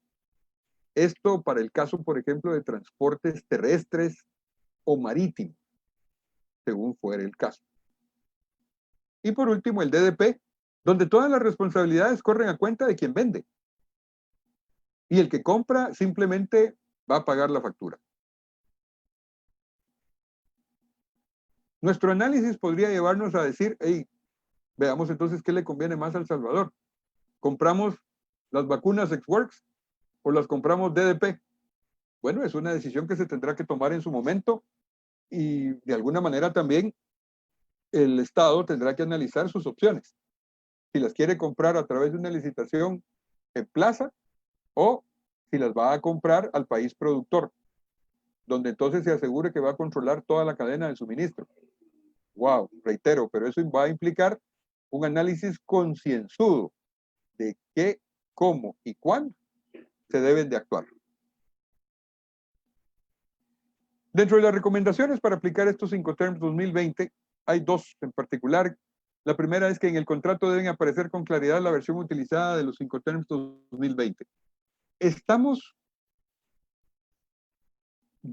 Esto para el caso, por ejemplo, de transportes terrestres o marítimos, según fuera el caso. Y por último, el DDP, donde todas las responsabilidades corren a cuenta de quien vende. Y el que compra simplemente va a pagar la factura. Nuestro análisis podría llevarnos a decir, hey, veamos entonces qué le conviene más a El Salvador. ¿Compramos las vacunas Exworks o las compramos DDP? Bueno, es una decisión que se tendrá que tomar en su momento y de alguna manera también el Estado tendrá que analizar sus opciones. Si las quiere comprar a través de una licitación en plaza o si las va a comprar al país productor, donde entonces se asegure que va a controlar toda la cadena de suministro. Wow, reitero, pero eso va a implicar un análisis concienzudo de qué, cómo y cuándo se deben de actuar. Dentro de las recomendaciones para aplicar estos Incoterms 2020, hay dos en particular. La primera es que en el contrato deben aparecer con claridad la versión utilizada de los Incoterms 2020. Estamos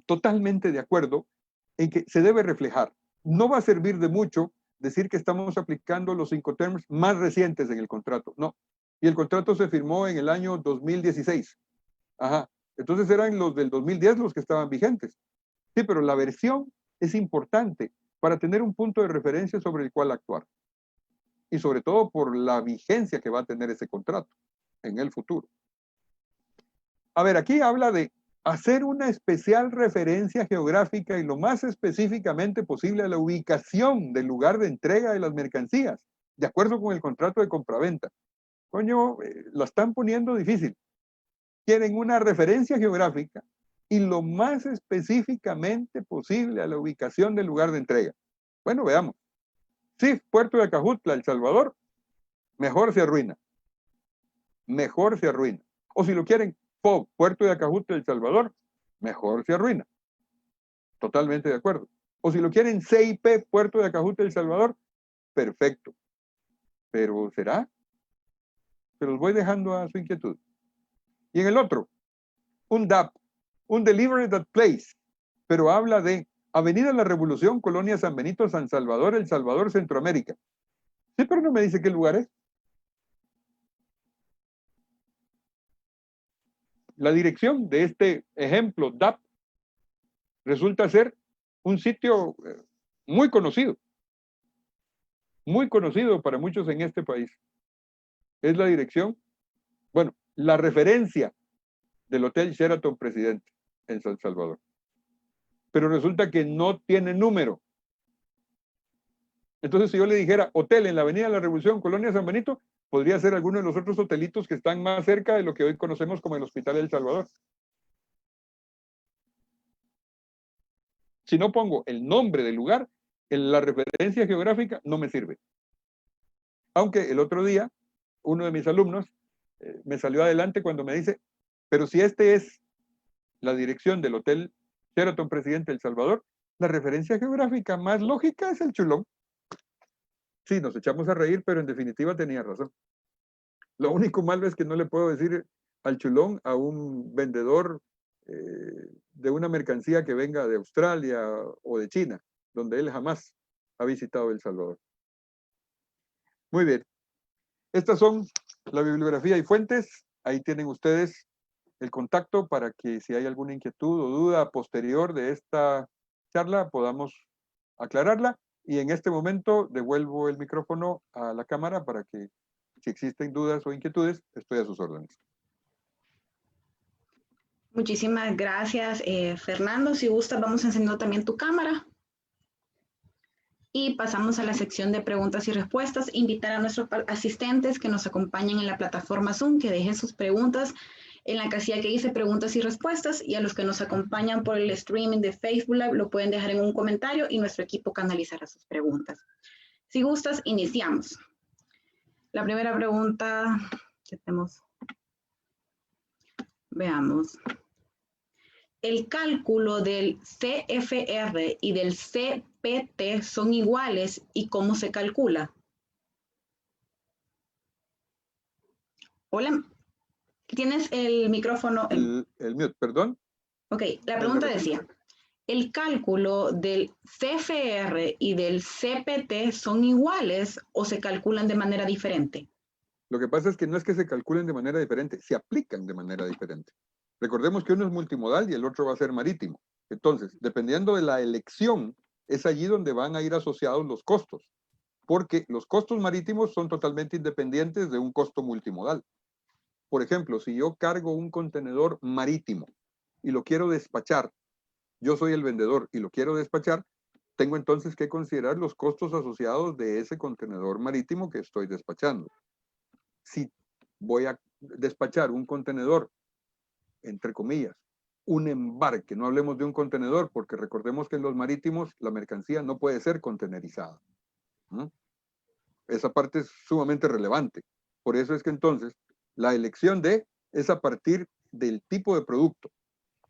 totalmente de acuerdo en que se debe reflejar. No va a servir de mucho decir que estamos aplicando los Incoterms más recientes en el contrato, no. Y el contrato se firmó en el año 2016. Ajá. Entonces eran los del 2010 los que estaban vigentes. Sí, pero la versión es importante para tener un punto de referencia sobre el cual actuar. Y sobre todo por la vigencia que va a tener ese contrato en el futuro. A ver, aquí habla de hacer una especial referencia geográfica y lo más específicamente posible a la ubicación del lugar de entrega de las mercancías, de acuerdo con el contrato de compraventa. Coño, la están poniendo difícil. Quieren una referencia geográfica y lo más específicamente posible a la ubicación del lugar de entrega. Bueno, veamos. CIF, Puerto de Acajutla, El Salvador, mejor se arruina. Mejor se arruina. O si lo quieren, FOB, Puerto de Acajutla, El Salvador, mejor se arruina. Totalmente de acuerdo. O si lo quieren, CIP, Puerto de Acajutla, El Salvador, perfecto. Pero ¿será? Se los voy dejando a su inquietud. Y en el otro, un DAP, un Delivery That Place, pero habla de Avenida La Revolución, Colonia San Benito, San Salvador, El Salvador, Centroamérica. Sí, pero no me dice qué lugar es. La dirección de este ejemplo DAP resulta ser un sitio muy conocido para muchos en este país. Es la dirección, bueno, la referencia del Hotel Sheraton Presidente en San Salvador. Pero resulta que no tiene número. Entonces, si yo le dijera hotel en la Avenida de la Revolución, Colonia San Benito, podría ser alguno de los otros hotelitos que están más cerca de lo que hoy conocemos como el Hospital El Salvador. Si no pongo el nombre del lugar, en la referencia geográfica no me sirve. Aunque el otro día, uno de mis alumnos me salió adelante cuando me dice, pero si este es la dirección del Hotel Sheraton Presidente El Salvador, la referencia geográfica más lógica es el Chulón. Sí, nos echamos a reír, pero en definitiva tenía razón. Lo único malo es que no le puedo decir al Chulón a un vendedor de una mercancía que venga de Australia o de China, donde él jamás ha visitado El Salvador. Muy bien. Estas son la bibliografía y fuentes. Ahí tienen ustedes el contacto para que si hay alguna inquietud o duda posterior de esta charla podamos aclararla. Y en este momento devuelvo el micrófono a la cámara para que si existen dudas o inquietudes, estoy a sus órdenes. Muchísimas gracias, Fernando. Si gustas, vamos encendiendo también tu cámara. Y pasamos a la sección de preguntas y respuestas. Invitar a nuestros asistentes que nos acompañen en la plataforma Zoom, que dejen sus preguntas en la casilla que dice preguntas y respuestas, y a los que nos acompañan por el streaming de Facebook Live lo pueden dejar en un comentario y nuestro equipo canalizará sus preguntas. Si gustas, iniciamos. La primera pregunta que tenemos, veamos. ¿El cálculo del CFR y del CPT son iguales y cómo se calcula? Hola, ¿tienes el micrófono? El mute, perdón. Ok, la pregunta decía, ¿el cálculo del CFR y del CPT son iguales o se calculan de manera diferente? Lo que pasa es que no es que se calculen de manera diferente, se aplican de manera diferente. Recordemos que uno es multimodal y el otro va a ser marítimo. Entonces, dependiendo de la elección, es allí donde van a ir asociados los costos, porque los costos marítimos son totalmente independientes de un costo multimodal. Por ejemplo, si yo cargo un contenedor marítimo y lo quiero despachar, yo soy el vendedor y lo quiero despachar, tengo entonces que considerar los costos asociados de ese contenedor marítimo que estoy despachando. Si voy a despachar un contenedor, entre comillas, un embarque, no hablemos de un contenedor, porque recordemos que en los marítimos la mercancía no puede ser contenerizada. ¿No? Esa parte es sumamente relevante. Por eso es que entonces la elección de es a partir del tipo de producto.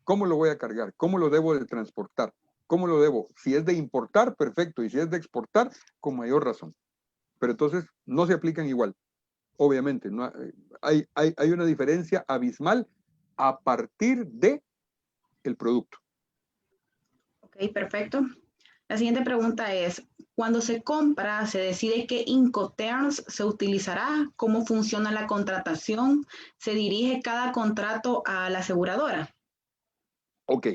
¿Cómo lo voy a cargar? ¿Cómo lo debo de transportar? ¿Cómo lo debo? Si es de importar, perfecto. Y si es de exportar, con mayor razón. Pero entonces no se aplican igual. Obviamente, no, hay una diferencia abismal a partir de el producto. Ok, perfecto. La siguiente pregunta es, cuando se compra, se decide qué Incoterms se utilizará, cómo funciona la contratación, se dirige cada contrato a la aseguradora. Ok,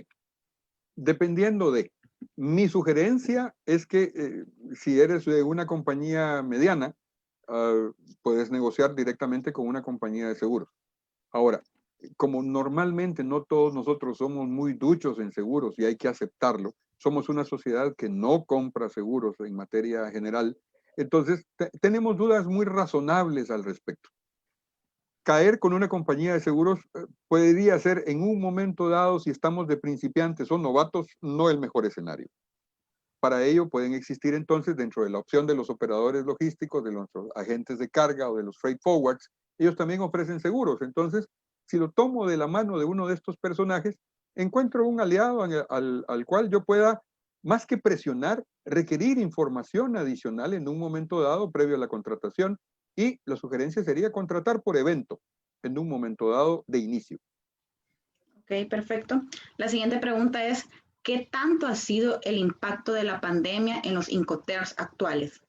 dependiendo de. Mi sugerencia es que si eres de una compañía mediana, puedes negociar directamente con una compañía de seguros. Ahora, como normalmente no todos nosotros somos muy duchos en seguros y hay que aceptarlo, somos una sociedad que no compra seguros en materia general, entonces tenemos dudas muy razonables al respecto. Caer con una compañía de seguros podría ser en un momento dado, si estamos de principiantes o novatos, no el mejor escenario. Para ello pueden existir entonces dentro de la opción de los operadores logísticos, de los agentes de carga o de los freight forwards, ellos también ofrecen seguros. Entonces, si lo tomo de la mano de uno de estos personajes, encuentro un aliado al cual yo pueda, más que presionar, requerir información adicional en un momento dado previo a la contratación, y la sugerencia sería contratar por evento en un momento dado de inicio. Ok, perfecto. La siguiente pregunta es, ¿qué tanto ha sido el impacto de la pandemia en los Incoterms actuales?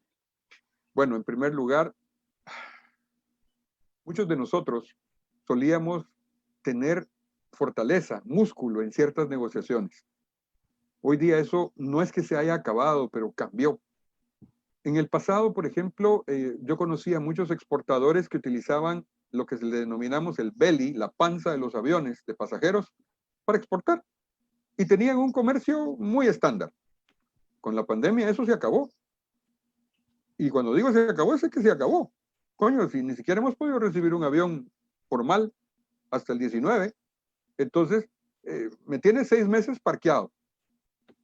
Bueno, en primer lugar, muchos de nosotros solíamos tener fortaleza, músculo en ciertas negociaciones. Hoy día eso no es que se haya acabado, pero cambió. En el pasado, por ejemplo, yo conocía muchos exportadores que utilizaban lo que le denominamos el belly, la panza de los aviones de pasajeros, para exportar. Y tenían un comercio muy estándar. Con la pandemia eso se acabó. Y cuando digo se acabó, es que se acabó. Coño, si ni siquiera hemos podido recibir un avión formal hasta el 19, entonces me tiene 6 meses parqueado.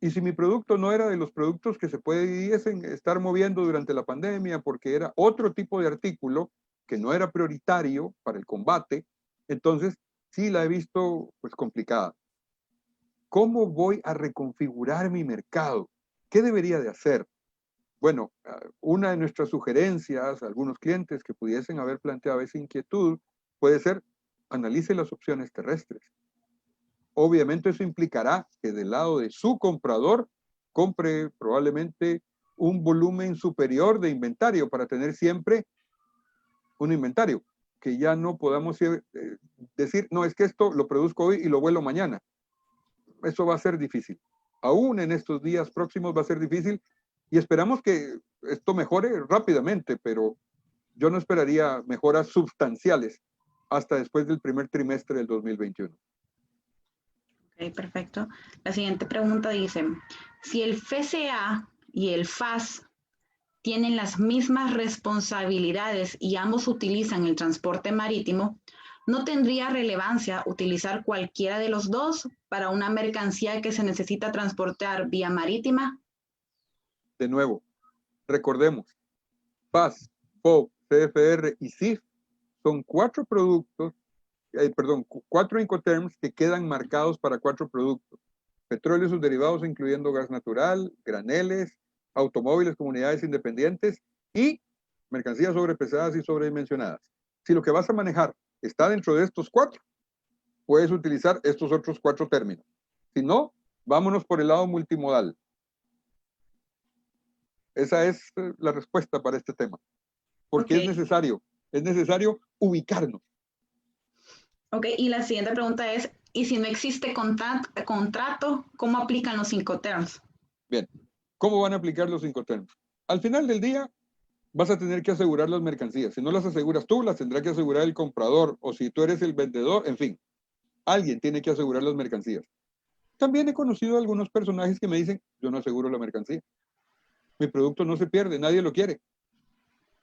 Y si mi producto no era de los productos que se pudiesen estar moviendo durante la pandemia, porque era otro tipo de artículo que no era prioritario para el combate, entonces sí la he visto pues complicada. ¿Cómo voy a reconfigurar mi mercado? ¿Qué debería de hacer? Bueno, una de nuestras sugerencias a algunos clientes que pudiesen haber planteado esa inquietud puede ser: analice las opciones terrestres. Obviamente eso implicará que del lado de su comprador compre probablemente un volumen superior de inventario para tener siempre un inventario, que ya no podamos decir, no, es que esto lo produzco hoy y lo vuelo mañana. Eso va a ser difícil. Aún en estos días próximos va a ser difícil, y esperamos que esto mejore rápidamente, pero yo no esperaría mejoras sustanciales hasta después del primer trimestre del 2021. Ok, perfecto. La siguiente pregunta dice, si el FCA y el FAS tienen las mismas responsabilidades y ambos utilizan el transporte marítimo, ¿no tendría relevancia utilizar cualquiera de los dos para una mercancía que se necesita transportar vía marítima? De nuevo, recordemos, FAS, FOB, CFR y CIF son 4 productos, perdón, 4 Incoterms que quedan marcados para 4 productos: petróleo y sus derivados, incluyendo gas natural, graneles, automóviles, comunidades independientes y mercancías sobrepesadas y sobredimensionadas. Si lo que vas a manejar está dentro de estos 4, puedes utilizar estos otros 4 términos. Si no, vámonos por el lado multimodal. Esa es la respuesta para este tema, porque Ok, es necesario ubicarnos. ok. Y la siguiente pregunta es, ¿y si no existe contrato, cómo aplican los Incoterms? Bien, ¿cómo van a aplicar los Incoterms? Al final del día, vas a tener que asegurar las mercancías. Si no las aseguras tú, las tendrá que asegurar el comprador, o si tú eres el vendedor, en fin, alguien tiene que asegurar las mercancías. También he conocido a algunos personajes que me dicen, yo no aseguro la mercancía. Mi producto no se pierde, nadie lo quiere.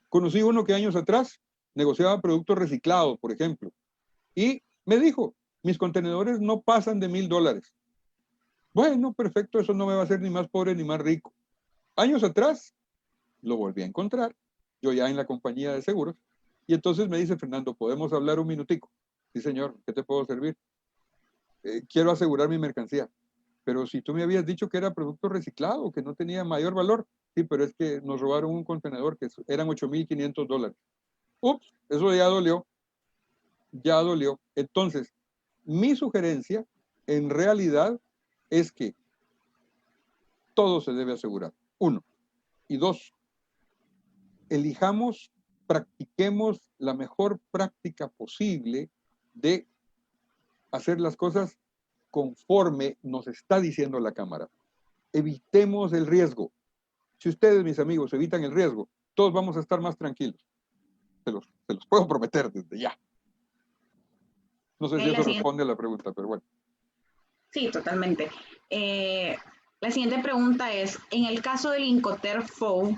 Conocí uno que años atrás negociaba productos reciclados, por ejemplo, y me dijo, mis contenedores no pasan de $1,000. Bueno, perfecto, eso no me va a hacer ni más pobre ni más rico. Años atrás lo volví a encontrar, yo ya en la compañía de seguros, y entonces me dice, Fernando, ¿podemos hablar un minutico? Sí, señor, ¿qué te puedo servir? Quiero asegurar mi mercancía. Pero si tú me habías dicho que era producto reciclado, que no tenía mayor valor. Sí, pero es que nos robaron un contenedor que eran $8,500. Ups, eso ya dolió, ya dolió. Entonces, mi sugerencia en realidad es que todo se debe asegurar. Uno. Y dos, elijamos, practiquemos la mejor práctica posible de hacer las cosas conforme nos está diciendo la Cámara. Evitemos el riesgo. Si ustedes, mis amigos, evitan el riesgo, todos vamos a estar más tranquilos. Se los puedo prometer desde ya. No sé si eso responde a la pregunta, pero bueno. Sí, totalmente. La siguiente pregunta es, en el caso del Incoterm FOB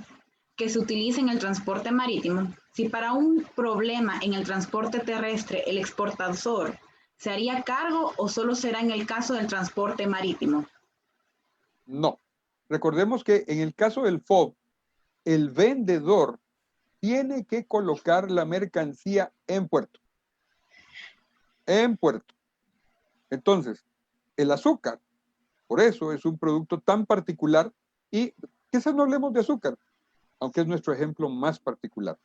que se utiliza en el transporte marítimo, si para un problema en el transporte terrestre el exportador se haría cargo o solo será en el caso del transporte marítimo. No. Recordemos que en el caso del FOB, el vendedor tiene que colocar la mercancía en puerto. En puerto. Entonces, el azúcar, por eso es un producto tan particular y quizás no hablemos de azúcar, aunque es nuestro ejemplo más particular.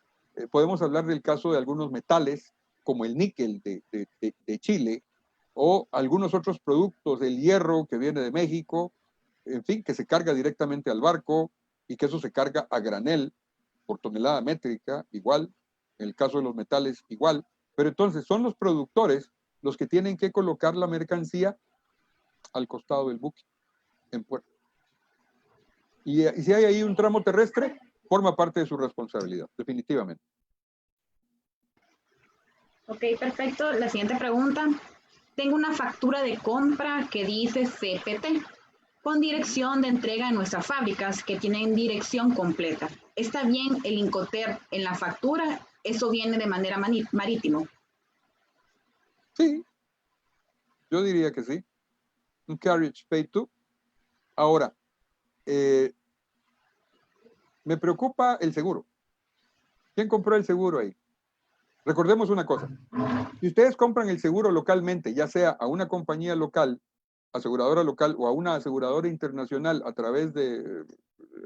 Podemos hablar del caso de algunos metales, como el níquel de Chile, o algunos otros productos, el hierro que viene de México, en fin, que se carga directamente al barco y que eso se carga a granel por tonelada métrica, igual, en el caso de los metales, igual, pero entonces son los productores los que tienen que colocar la mercancía al costado del buque, en puerto. Y si hay ahí un tramo terrestre, forma parte de su responsabilidad, definitivamente. Ok, perfecto. La siguiente pregunta. Tengo una factura de compra que dice CPT con dirección de entrega en nuestras fábricas que tienen dirección completa. ¿Está bien el Incoterm en la factura? ¿Eso viene de manera marítimo? Sí, yo diría que sí. Un carriage paid to. Ahora, me preocupa el seguro. ¿Quién compró el seguro ahí? Recordemos una cosa. Si ustedes compran el seguro localmente, ya sea a una compañía local, aseguradora local o a una aseguradora internacional a través de,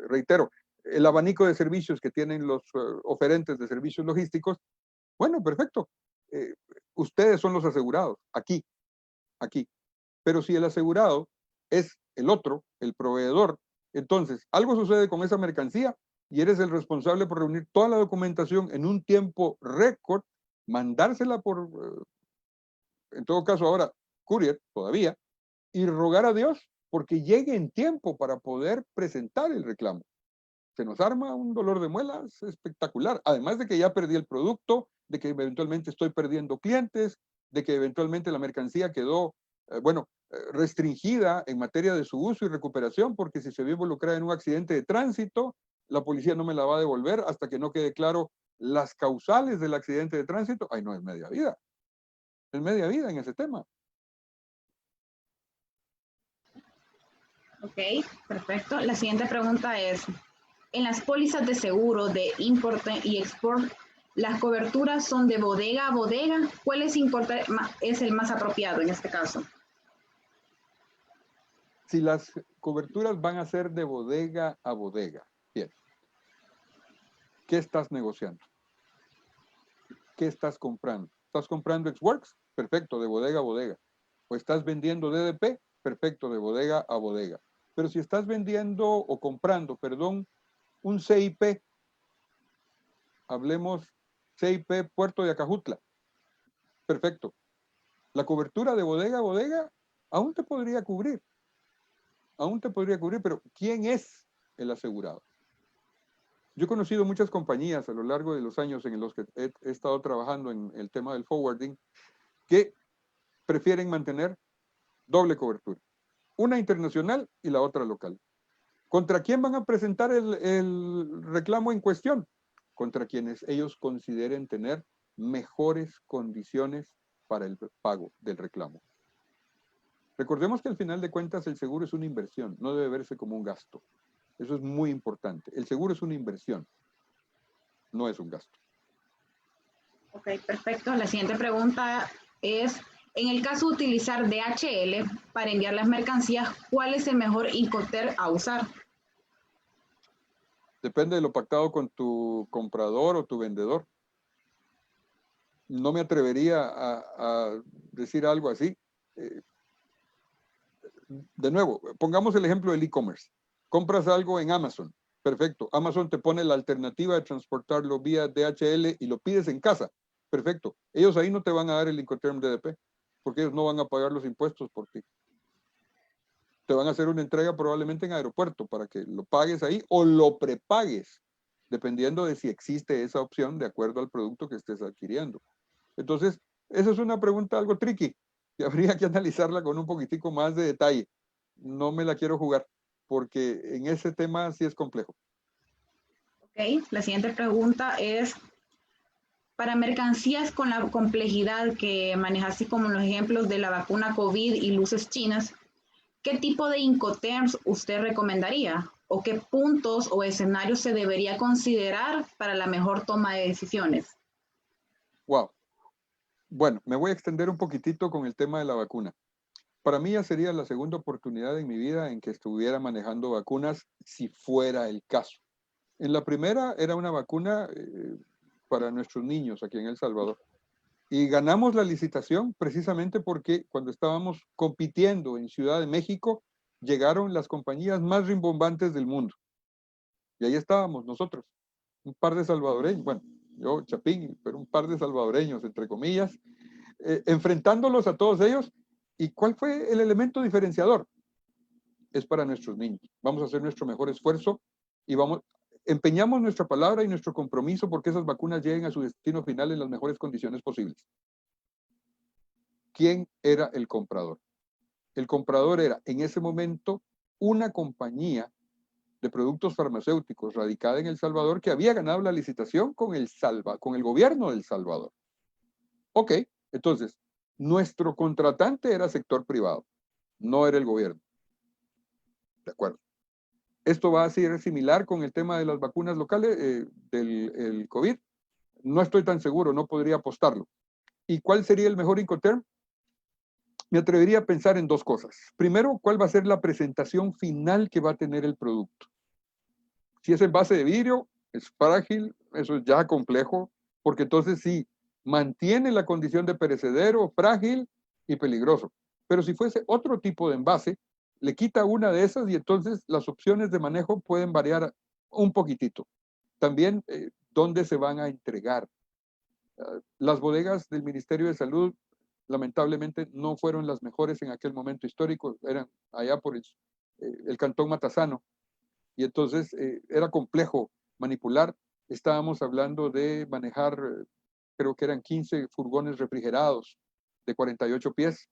reitero, el abanico de servicios que tienen los oferentes de servicios logísticos, bueno, perfecto. Ustedes son los asegurados, aquí. Pero si el asegurado es el otro, el proveedor, entonces algo sucede con esa mercancía y eres el responsable por reunir toda la documentación en un tiempo récord, mandársela por, en todo caso ahora, courier todavía, y rogar a Dios porque llegue en tiempo para poder presentar el reclamo. Se nos arma un dolor de muelas espectacular, además de que ya perdí el producto, de que eventualmente estoy perdiendo clientes, de que eventualmente la mercancía quedó, restringida en materia de su uso y recuperación, porque si se vio involucrada en un accidente de tránsito, la policía no me la va a devolver hasta que no quede claro las causales del accidente de tránsito. Ay, no, es media vida. Es media vida en ese tema. Ok, perfecto. La siguiente pregunta es, en las pólizas de seguro de import y export, ¿las coberturas son de bodega a bodega? ¿Cuál es el más apropiado en este caso? Si las coberturas van a ser de bodega a bodega, bien. ¿Qué estás negociando? ¿Qué estás comprando? ¿Estás comprando Xworks? Perfecto, de bodega a bodega. ¿O estás vendiendo DDP? Perfecto, de bodega a bodega. Pero si estás vendiendo o comprando, perdón, un CIP, hablemos CIP Puerto de Acajutla. Perfecto. La cobertura de bodega a bodega aún te podría cubrir. Aún te podría cubrir, pero ¿quién es el asegurado? Yo he conocido muchas compañías a lo largo de los años en los que he estado trabajando en el tema del forwarding que prefieren mantener doble cobertura. Una internacional y la otra local. ¿Contra quién van a presentar el reclamo en cuestión? Contra quienes ellos consideren tener mejores condiciones para el pago del reclamo. Recordemos que al final de cuentas el seguro es una inversión, no debe verse como un gasto. Eso es muy importante. El seguro es una inversión, no es un gasto. Ok, perfecto. La siguiente pregunta es, en el caso de utilizar DHL para enviar las mercancías, ¿cuál es el mejor Incoterm a usar? Depende de lo pactado con tu comprador o tu vendedor. No me atrevería a decir algo así. De nuevo, pongamos el ejemplo del e-commerce. Compras algo en Amazon. Perfecto. Amazon te pone la alternativa de transportarlo vía DHL y lo pides en casa. Perfecto. Ellos ahí no te van a dar el Incoterm DDP porque ellos no van a pagar los impuestos por ti. Te van a hacer una entrega probablemente en aeropuerto para que lo pagues ahí o lo prepagues, dependiendo de si existe esa opción de acuerdo al producto que estés adquiriendo. Entonces, esa es una pregunta algo tricky y habría que analizarla con un poquitico más de detalle. No me la quiero jugar porque en ese tema sí es complejo. Ok, la siguiente pregunta es, para mercancías con la complejidad que manejaste como los ejemplos de la vacuna COVID y luces chinas, ¿qué tipo de Incoterms usted recomendaría? ¿O qué puntos o escenarios se debería considerar para la mejor toma de decisiones? Wow. Bueno, me voy a extender un poquitito con el tema de la vacuna. Para mí ya sería la segunda oportunidad en mi vida en que estuviera manejando vacunas si fuera el caso. En la primera era una vacuna para nuestros niños aquí en El Salvador. Y ganamos la licitación precisamente porque cuando estábamos compitiendo en Ciudad de México, llegaron las compañías más rimbombantes del mundo. Y ahí estábamos nosotros, un par de salvadoreños, bueno, yo Chapín, pero un par de salvadoreños, entre comillas, enfrentándolos a todos ellos. ¿Y cuál fue el elemento diferenciador? Es para nuestros niños. Vamos a hacer nuestro mejor esfuerzo y empeñamos nuestra palabra y nuestro compromiso porque esas vacunas lleguen a su destino final en las mejores condiciones posibles. ¿Quién era el comprador? El comprador era en ese momento una compañía de productos farmacéuticos radicada en El Salvador que había ganado la licitación con el gobierno de El Salvador. Ok, entonces, nuestro contratante era sector privado, no era el gobierno. De acuerdo. Esto va a ser similar con el tema de las vacunas locales del COVID. No estoy tan seguro, no podría apostarlo. ¿Y cuál sería el mejor Incoterm? Me atrevería a pensar en dos cosas. Primero, ¿cuál va a ser la presentación final que va a tener el producto? Si es envase de vidrio, es frágil, eso es ya complejo, porque entonces sí, mantiene la condición de perecedero, frágil y peligroso. Pero si fuese otro tipo de envase, le quita una de esas y entonces las opciones de manejo pueden variar un poquitito. También, ¿dónde se van a entregar? Las bodegas del Ministerio de Salud lamentablemente no fueron las mejores en aquel momento histórico, eran allá por el Cantón Matasano, y entonces era complejo manipular. Estábamos hablando de manejar, creo que eran 15 furgones refrigerados de 48 pies.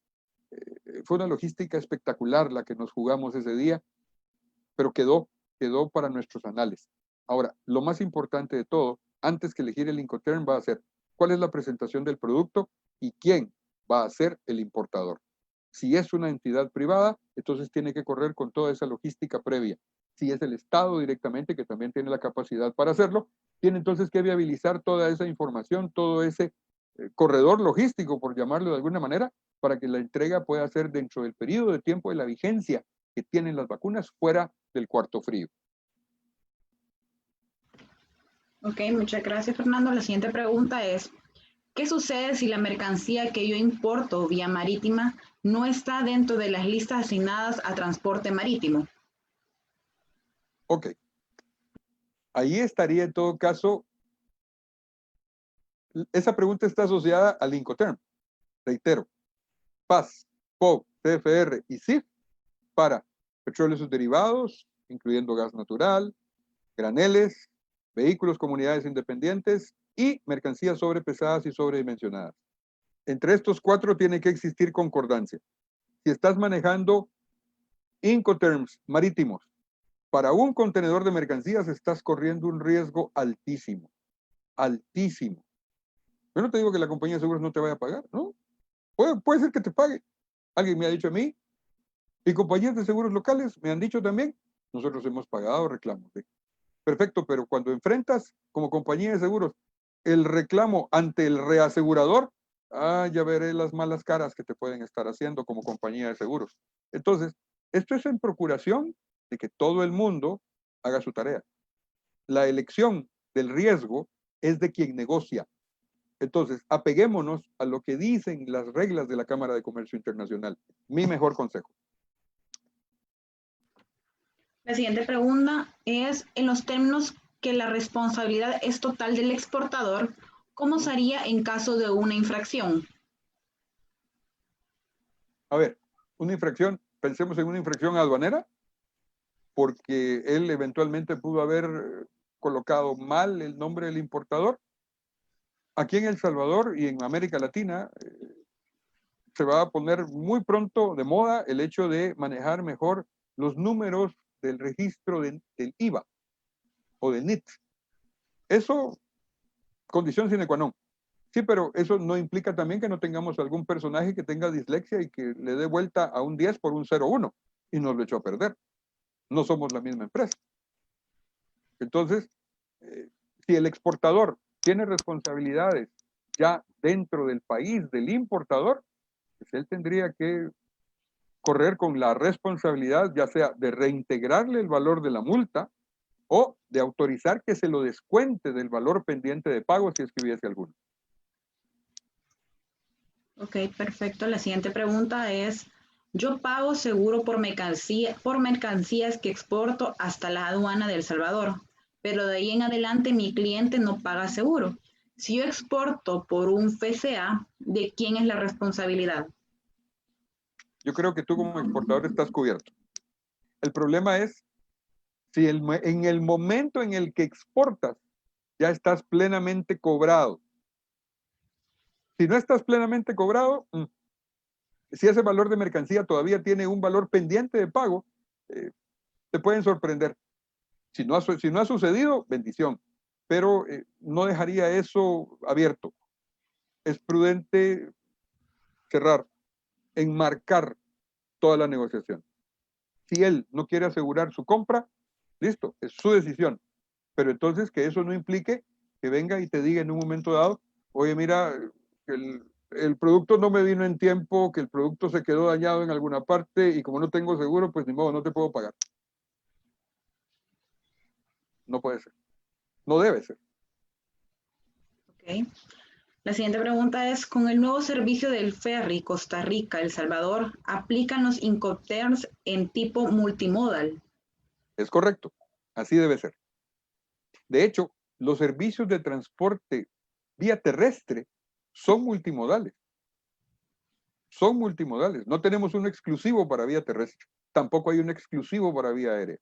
Fue una logística espectacular la que nos jugamos ese día, pero quedó para nuestros anales. Ahora, lo más importante de todo, antes que elegir el Incoterm, va a ser cuál es la presentación del producto y quién va a ser el importador. Si es una entidad privada, entonces tiene que correr con toda esa logística previa. Si es el Estado directamente, que también tiene la capacidad para hacerlo, tiene entonces que viabilizar toda esa información, todo ese corredor logístico, por llamarlo de alguna manera, para que la entrega pueda ser dentro del periodo de tiempo de la vigencia que tienen las vacunas fuera del cuarto frío. Ok, muchas gracias, Fernando. La siguiente pregunta es, ¿qué sucede si la mercancía que yo importo vía marítima no está dentro de las listas asignadas a transporte marítimo? Ok. Ahí estaría en todo caso, esa pregunta está asociada al Incoterm. Reitero, PAS, POB, CFR y CIF para petróleos y sus derivados, incluyendo gas natural, graneles, vehículos, comunidades independientes y mercancías sobrepesadas y sobredimensionadas. Entre estos cuatro tiene que existir concordancia. Si estás manejando Incoterms marítimos para un contenedor de mercancías, estás corriendo un riesgo altísimo, altísimo. Yo no te digo que la compañía de seguros no te vaya a pagar, ¿no? Puede ser que te pague. Alguien me ha dicho a mí, y compañías de seguros locales me han dicho también, nosotros hemos pagado reclamos. ¿Sí? Perfecto, pero cuando enfrentas como compañía de seguros el reclamo ante el reasegurador, ya veré las malas caras que te pueden estar haciendo como compañía de seguros. Entonces, esto es en procuración de que todo el mundo haga su tarea. La elección del riesgo es de quien negocia. Entonces, apeguémonos a lo que dicen las reglas de la Cámara de Comercio Internacional. Mi mejor consejo. La siguiente pregunta es, en los términos que la responsabilidad es total del exportador, ¿cómo sería en caso de una infracción? A ver, una infracción, pensemos en una infracción aduanera, porque él eventualmente pudo haber colocado mal el nombre del importador. Aquí en El Salvador y en América Latina se va a poner muy pronto de moda el hecho de manejar mejor los números del registro del IVA o del NIT. Eso, condición sine qua non. Sí, pero eso no implica también que no tengamos algún personaje que tenga dislexia y que le dé vuelta a un 10 por un 0,1 y nos lo echó a perder. No somos la misma empresa. Entonces, si el exportador tiene responsabilidades ya dentro del país del importador, pues él tendría que correr con la responsabilidad, ya sea de reintegrarle el valor de la multa o de autorizar que se lo descuente del valor pendiente de pago si es que hubiese alguno. Ok, perfecto. La siguiente pregunta es, yo pago seguro por mercancías que exporto hasta la aduana de El Salvador, pero de ahí en adelante mi cliente no paga seguro. Si yo exporto por un FCA, ¿de quién es la responsabilidad? Yo creo que tú como exportador estás cubierto. El problema es si en el momento en el que exportas ya estás plenamente cobrado. Si no estás plenamente cobrado, si ese valor de mercancía todavía tiene un valor pendiente de pago, te pueden sorprender. Si no ha sucedido, bendición. Pero no dejaría eso abierto. Es prudente cerrar, enmarcar toda la negociación. Si él no quiere asegurar su compra, listo, es su decisión. Pero entonces que eso no implique que venga y te diga en un momento dado, oye, mira, el producto no me vino en tiempo, que el producto se quedó dañado en alguna parte y como no tengo seguro, pues ni modo, no te puedo pagar. No puede ser. No debe ser. Ok. La siguiente pregunta es, con el nuevo servicio del ferry Costa Rica-El Salvador, ¿aplican los Incoterms en tipo multimodal? Es correcto. Así debe ser. De hecho, los servicios de transporte vía terrestre son multimodales. Son multimodales. No tenemos un exclusivo para vía terrestre. Tampoco hay un exclusivo para vía aérea.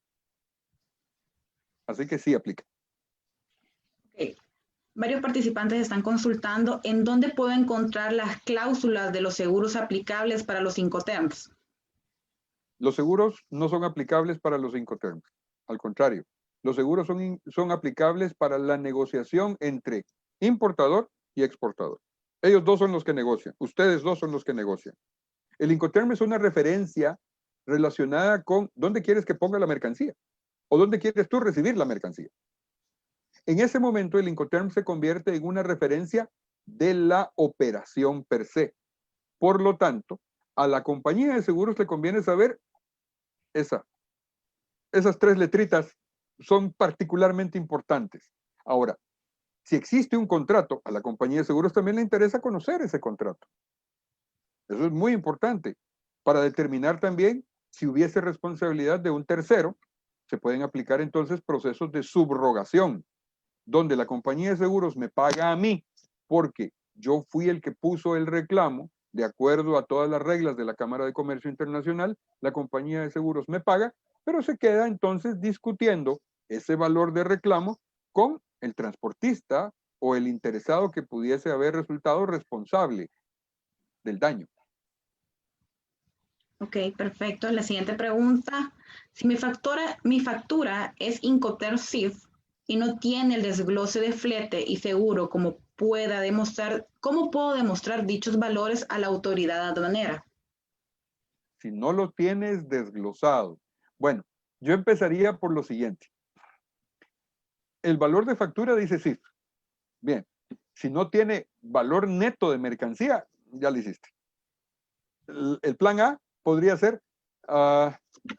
Así que sí aplica. Okay. Varios participantes están consultando en dónde puedo encontrar las cláusulas de los seguros aplicables para los Incoterms. Los seguros no son aplicables para los Incoterms. Al contrario, los seguros son aplicables para la negociación entre importador y exportador. Ellos dos son los que negocian. Ustedes dos son los que negocian. El Incoterm es una referencia relacionada con dónde quieres que ponga la mercancía o dónde quieres tú recibir la mercancía. En ese momento, el Incoterm se convierte en una referencia de la operación per se. Por lo tanto, a la compañía de seguros le conviene saber esas tres letritas son particularmente importantes. Ahora, si existe un contrato, a la compañía de seguros también le interesa conocer ese contrato. Eso es muy importante para determinar también si hubiese responsabilidad de un tercero. Se pueden aplicar entonces procesos de subrogación, donde la compañía de seguros me paga a mí porque yo fui el que puso el reclamo, de acuerdo a todas las reglas de la Cámara de Comercio Internacional, la compañía de seguros me paga, pero se queda entonces discutiendo ese valor de reclamo con el transportista o el interesado que pudiese haber resultado responsable del daño. Ok, perfecto. La siguiente pregunta, si mi factura es Incoterm SIF y no tiene el desglose de flete y seguro como pueda demostrar, ¿cómo puedo demostrar dichos valores a la autoridad aduanera? Si no lo tienes desglosado, bueno, yo empezaría por lo siguiente. El valor de factura dice CIF. Bien, Si no tiene valor neto de mercancía, ya lo hiciste. El plan A podría ser,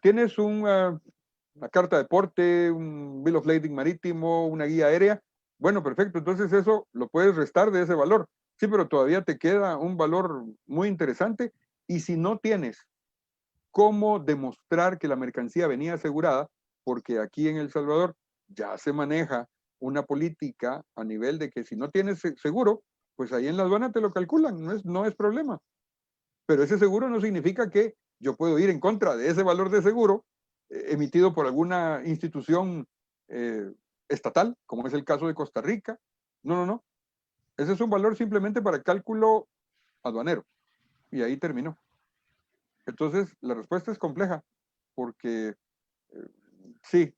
tienes una carta de porte, un Bill of Lading marítimo, una guía aérea. Bueno, perfecto, entonces eso lo puedes restar de ese valor. Sí, pero todavía te queda un valor muy interesante. Y si no tienes cómo demostrar que la mercancía venía asegurada, porque aquí en El Salvador ya se maneja una política a nivel de que si no tienes seguro, pues ahí en la aduana te lo calculan, no es problema. Pero ese seguro no significa que yo puedo ir en contra de ese valor de seguro emitido por alguna institución estatal, como es el caso de Costa Rica. No, no, no. Ese es un valor simplemente para cálculo aduanero. Y ahí terminó. Entonces, la respuesta es compleja, porque sí,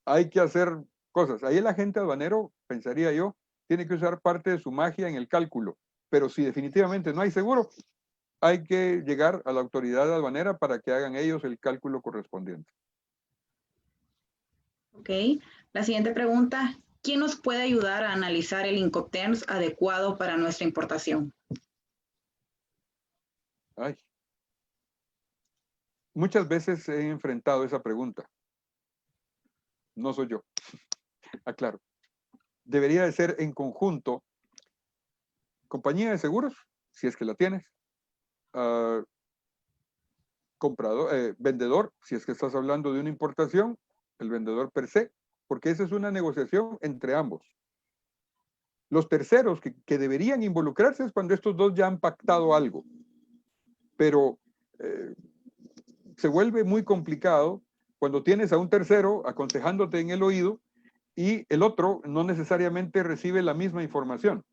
hay que hacer cosas. Ahí el agente aduanero, pensaría yo, tiene que usar parte de su magia en el cálculo. Pero si definitivamente no hay seguro, hay que llegar a la autoridad aduanera para que hagan ellos el cálculo correspondiente. Ok. La siguiente pregunta, ¿quién nos puede ayudar a analizar el Incoterms adecuado para nuestra importación? Ay. Muchas veces he enfrentado esa pregunta. No soy yo. Aclaro. Debería de ser en conjunto compañía de seguros, si es que la tienes, comprador, vendedor, si es que estás hablando de una importación, el vendedor per se, porque esa es una negociación entre ambos. Los terceros que deberían involucrarse es cuando estos dos ya han pactado algo, pero se vuelve muy complicado cuando tienes a un tercero aconsejándote en el oído y el otro no necesariamente recibe la misma información.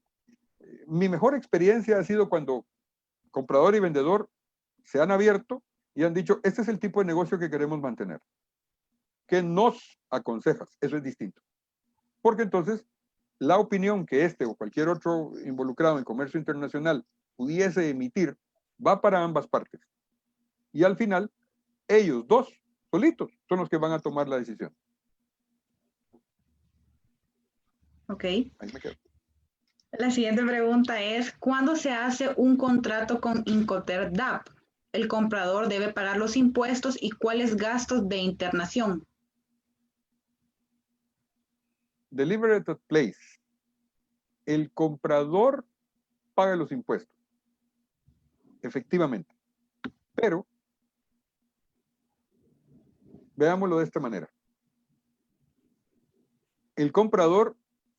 Mi mejor experiencia ha sido cuando comprador y vendedor se han abierto y han dicho, este es el tipo de negocio que queremos mantener. ¿Qué nos aconsejas? Eso es distinto. Porque entonces la opinión que este o cualquier otro involucrado en comercio internacional pudiese emitir va para ambas partes. Y al final, ellos dos solitos son los que van a tomar la decisión. Ok. Ahí me quedo. La siguiente pregunta es, ¿cuándo se hace un contrato con Incoterm DAP? ¿El comprador debe pagar los impuestos y cuáles gastos de internación? Delivered at place. El comprador paga los impuestos, efectivamente. Pero, veámoslo de esta manera. El comprador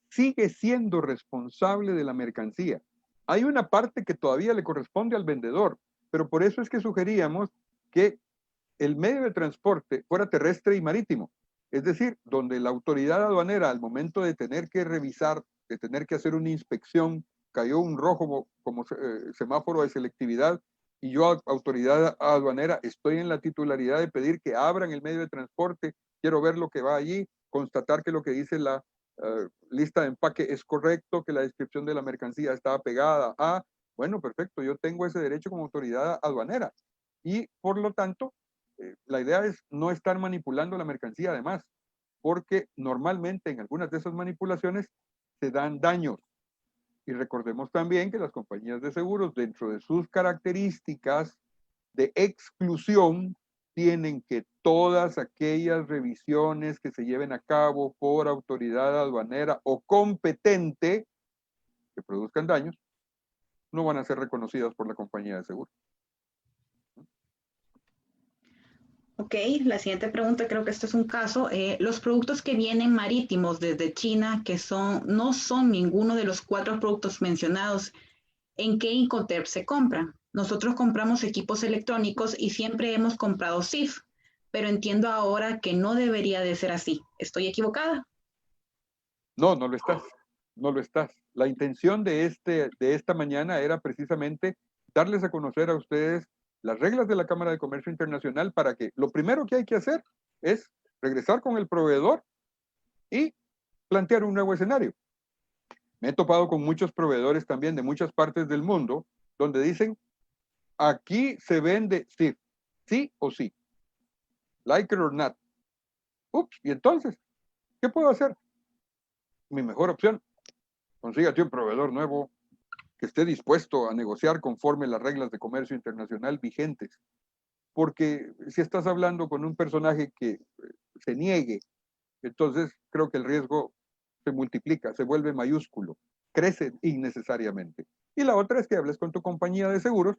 sigue siendo responsable de la mercancía. Hay una parte que todavía le corresponde al vendedor, pero por eso es que sugeríamos que el medio de transporte fuera terrestre y marítimo. Es decir, donde la autoridad aduanera al momento de tener que revisar, de tener que hacer una inspección, cayó un rojo como semáforo de selectividad y yo, autoridad aduanera, estoy en la titularidad de pedir que abran el medio de transporte, quiero ver lo que va allí, constatar que lo que dice la lista de empaque es correcto, que la descripción de la mercancía está pegada a, bueno, perfecto, yo tengo ese derecho como autoridad aduanera y por lo tanto la idea es no estar manipulando la mercancía además, porque normalmente en algunas de esas manipulaciones se dan daños. Y recordemos también que las compañías de seguros, dentro de sus características de exclusión, tienen que todas aquellas revisiones que se lleven a cabo por autoridad aduanera o competente que produzcan daños, no van a ser reconocidas por la compañía de seguros. Ok, la siguiente pregunta, creo que esto es un caso. Los productos que vienen marítimos desde China, que no son ninguno de los 4 productos mencionados, ¿en qué Incoterm se compran? Nosotros compramos equipos electrónicos y siempre hemos comprado SIF, pero entiendo ahora que no debería de ser así. ¿Estoy equivocada? No, no lo estás. No lo estás. La intención de esta mañana era precisamente darles a conocer a ustedes las reglas de la Cámara de Comercio Internacional para que lo primero que hay que hacer es regresar con el proveedor y plantear un nuevo escenario. Me he topado con muchos proveedores también de muchas partes del mundo donde dicen, aquí se vende SIF, sí o sí, like it or not. Ups, y entonces, ¿qué puedo hacer? Mi mejor opción, consígate un proveedor nuevo que esté dispuesto a negociar conforme las reglas de comercio internacional vigentes. Porque si estás hablando con un personaje que se niegue, entonces creo que el riesgo se multiplica, se vuelve mayúsculo, crece innecesariamente. Y la otra es que hables con tu compañía de seguros,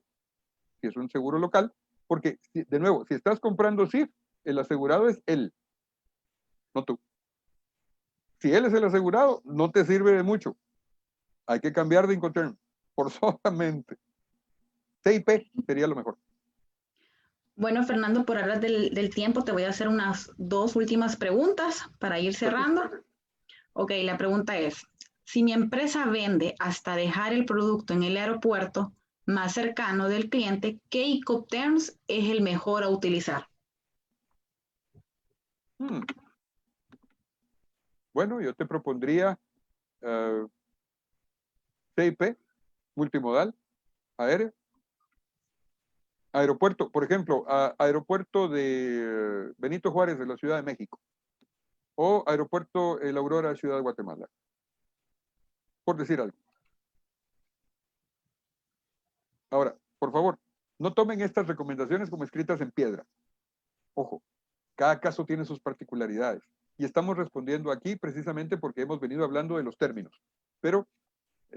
si es un seguro local, porque, de nuevo, si estás comprando CIF, el asegurado es él, no tú. Si él es el asegurado, no te sirve de mucho. Hay que cambiar de Incoterm, forzosamente. CIP sería lo mejor. Bueno, Fernando, por hablar del tiempo, te voy a hacer unas 2 últimas preguntas para ir cerrando. Ok, la pregunta es, si mi empresa vende hasta dejar el producto en el aeropuerto más cercano del cliente, ¿qué Incoterms es el mejor a utilizar? Bueno, yo te propondría CIP, multimodal, aéreo. Aeropuerto, por ejemplo, aeropuerto de Benito Juárez de la Ciudad de México o aeropuerto La Aurora de Ciudad de Guatemala, por decir algo. Ahora, por favor, no tomen estas recomendaciones como escritas en piedra. Ojo, cada caso tiene sus particularidades y estamos respondiendo aquí precisamente porque hemos venido hablando de los términos, pero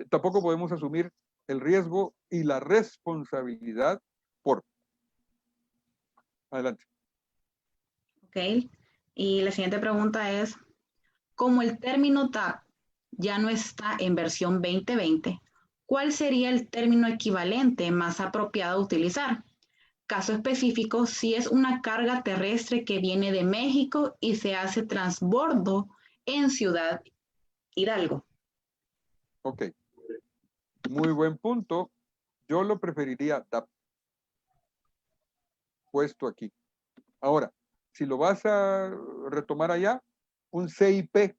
tampoco podemos asumir el riesgo y la responsabilidad por. Adelante. Ok, y la siguiente pregunta es, como el término TAP ya no está en versión 2020, ¿cuál sería el término equivalente más apropiado a utilizar? Caso específico, si es una carga terrestre que viene de México y se hace transbordo en Ciudad Hidalgo. Ok, muy buen punto. Yo lo preferiría TAP puesto aquí. Ahora, si lo vas a retomar allá, un CIP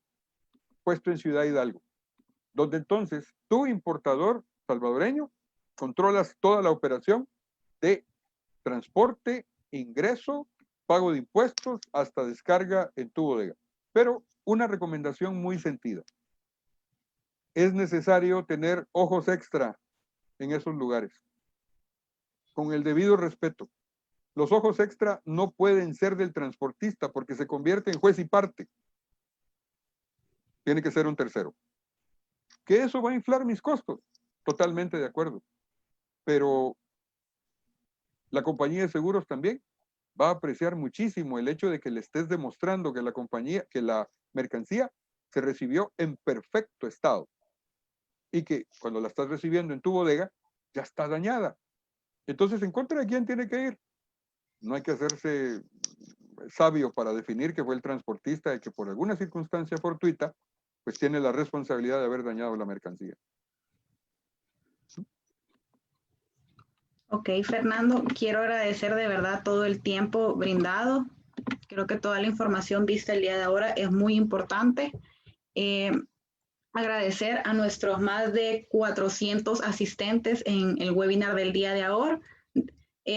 puesto en Ciudad Hidalgo, donde entonces tu importador salvadoreño controlas toda la operación de transporte, ingreso, pago de impuestos, hasta descarga en tu bodega. Pero una recomendación muy sentida. Es necesario tener ojos extra en esos lugares, con el debido respeto. Los ojos extra no pueden ser del transportista porque se convierte en juez y parte. Tiene que ser un tercero. ¿Que eso va a inflar mis costos? Totalmente de acuerdo. Pero la compañía de seguros también va a apreciar muchísimo el hecho de que le estés demostrando que la compañía, que la mercancía se recibió en perfecto estado y que cuando la estás recibiendo en tu bodega ya está dañada. Entonces, ¿en contra de quién tiene que ir? No hay que hacerse sabio para definir que fue el transportista y que por alguna circunstancia fortuita, pues tiene la responsabilidad de haber dañado la mercancía. Ok, Fernando, quiero agradecer de verdad todo el tiempo brindado. Creo que toda la información vista el día de ahora es muy importante. Agradecer a nuestros más de 400 asistentes en el webinar del día de ahora.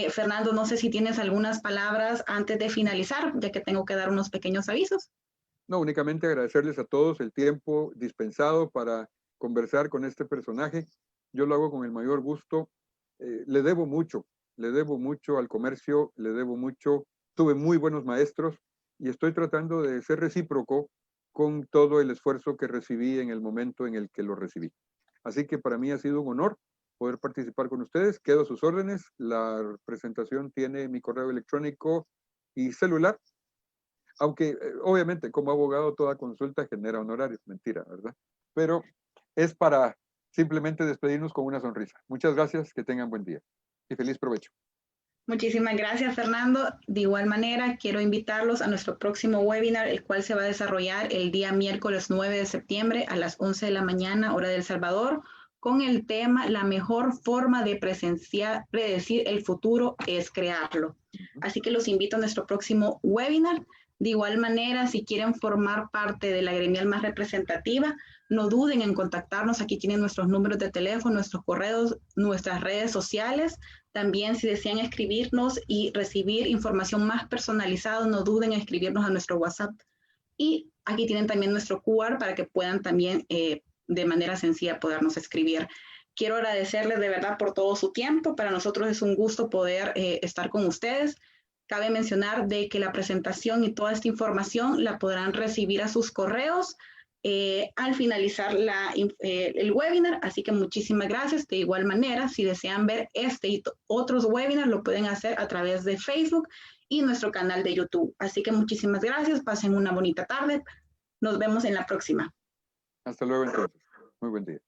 Fernando, no sé si tienes algunas palabras antes de finalizar, ya que tengo que dar unos pequeños avisos. No, únicamente agradecerles a todos el tiempo dispensado para conversar con este personaje. Yo lo hago con el mayor gusto. Le debo mucho al comercio, le debo mucho. Tuve muy buenos maestros y estoy tratando de ser recíproco con todo el esfuerzo que recibí en el momento en el que lo recibí. Así que para mí ha sido un honor poder participar con ustedes. Quedo a sus órdenes. La presentación tiene mi correo electrónico y celular. Aunque obviamente como abogado toda consulta genera honorarios, mentira, ¿verdad? Pero es para simplemente despedirnos con una sonrisa. Muchas gracias, que tengan buen día y feliz provecho. Muchísimas gracias, Fernando. De igual manera, quiero invitarlos a nuestro próximo webinar, el cual se va a desarrollar el día miércoles 9 de septiembre a las 11 de la mañana, hora de El Salvador, con el tema la mejor forma de predecir el futuro es crearlo. Así que los invito a nuestro próximo webinar. De igual manera, si quieren formar parte de la gremial más representativa, no duden en contactarnos. Aquí tienen nuestros números de teléfono, nuestros correos, nuestras redes sociales. También si desean escribirnos y recibir información más personalizada, no duden en escribirnos a nuestro WhatsApp. Y aquí tienen también nuestro QR para que puedan también de manera sencilla podernos escribir. Quiero agradecerles de verdad por todo su tiempo. Para nosotros es un gusto poder estar con ustedes. Cabe mencionar de que la presentación y toda esta información la podrán recibir a sus correos al finalizar el webinar, así que muchísimas gracias. De igual manera, si desean ver este y otros webinars, lo pueden hacer a través de Facebook y nuestro canal de YouTube. Así que muchísimas gracias, pasen una bonita tarde. Nos vemos en la próxima. Hasta luego entonces. Muy buen día.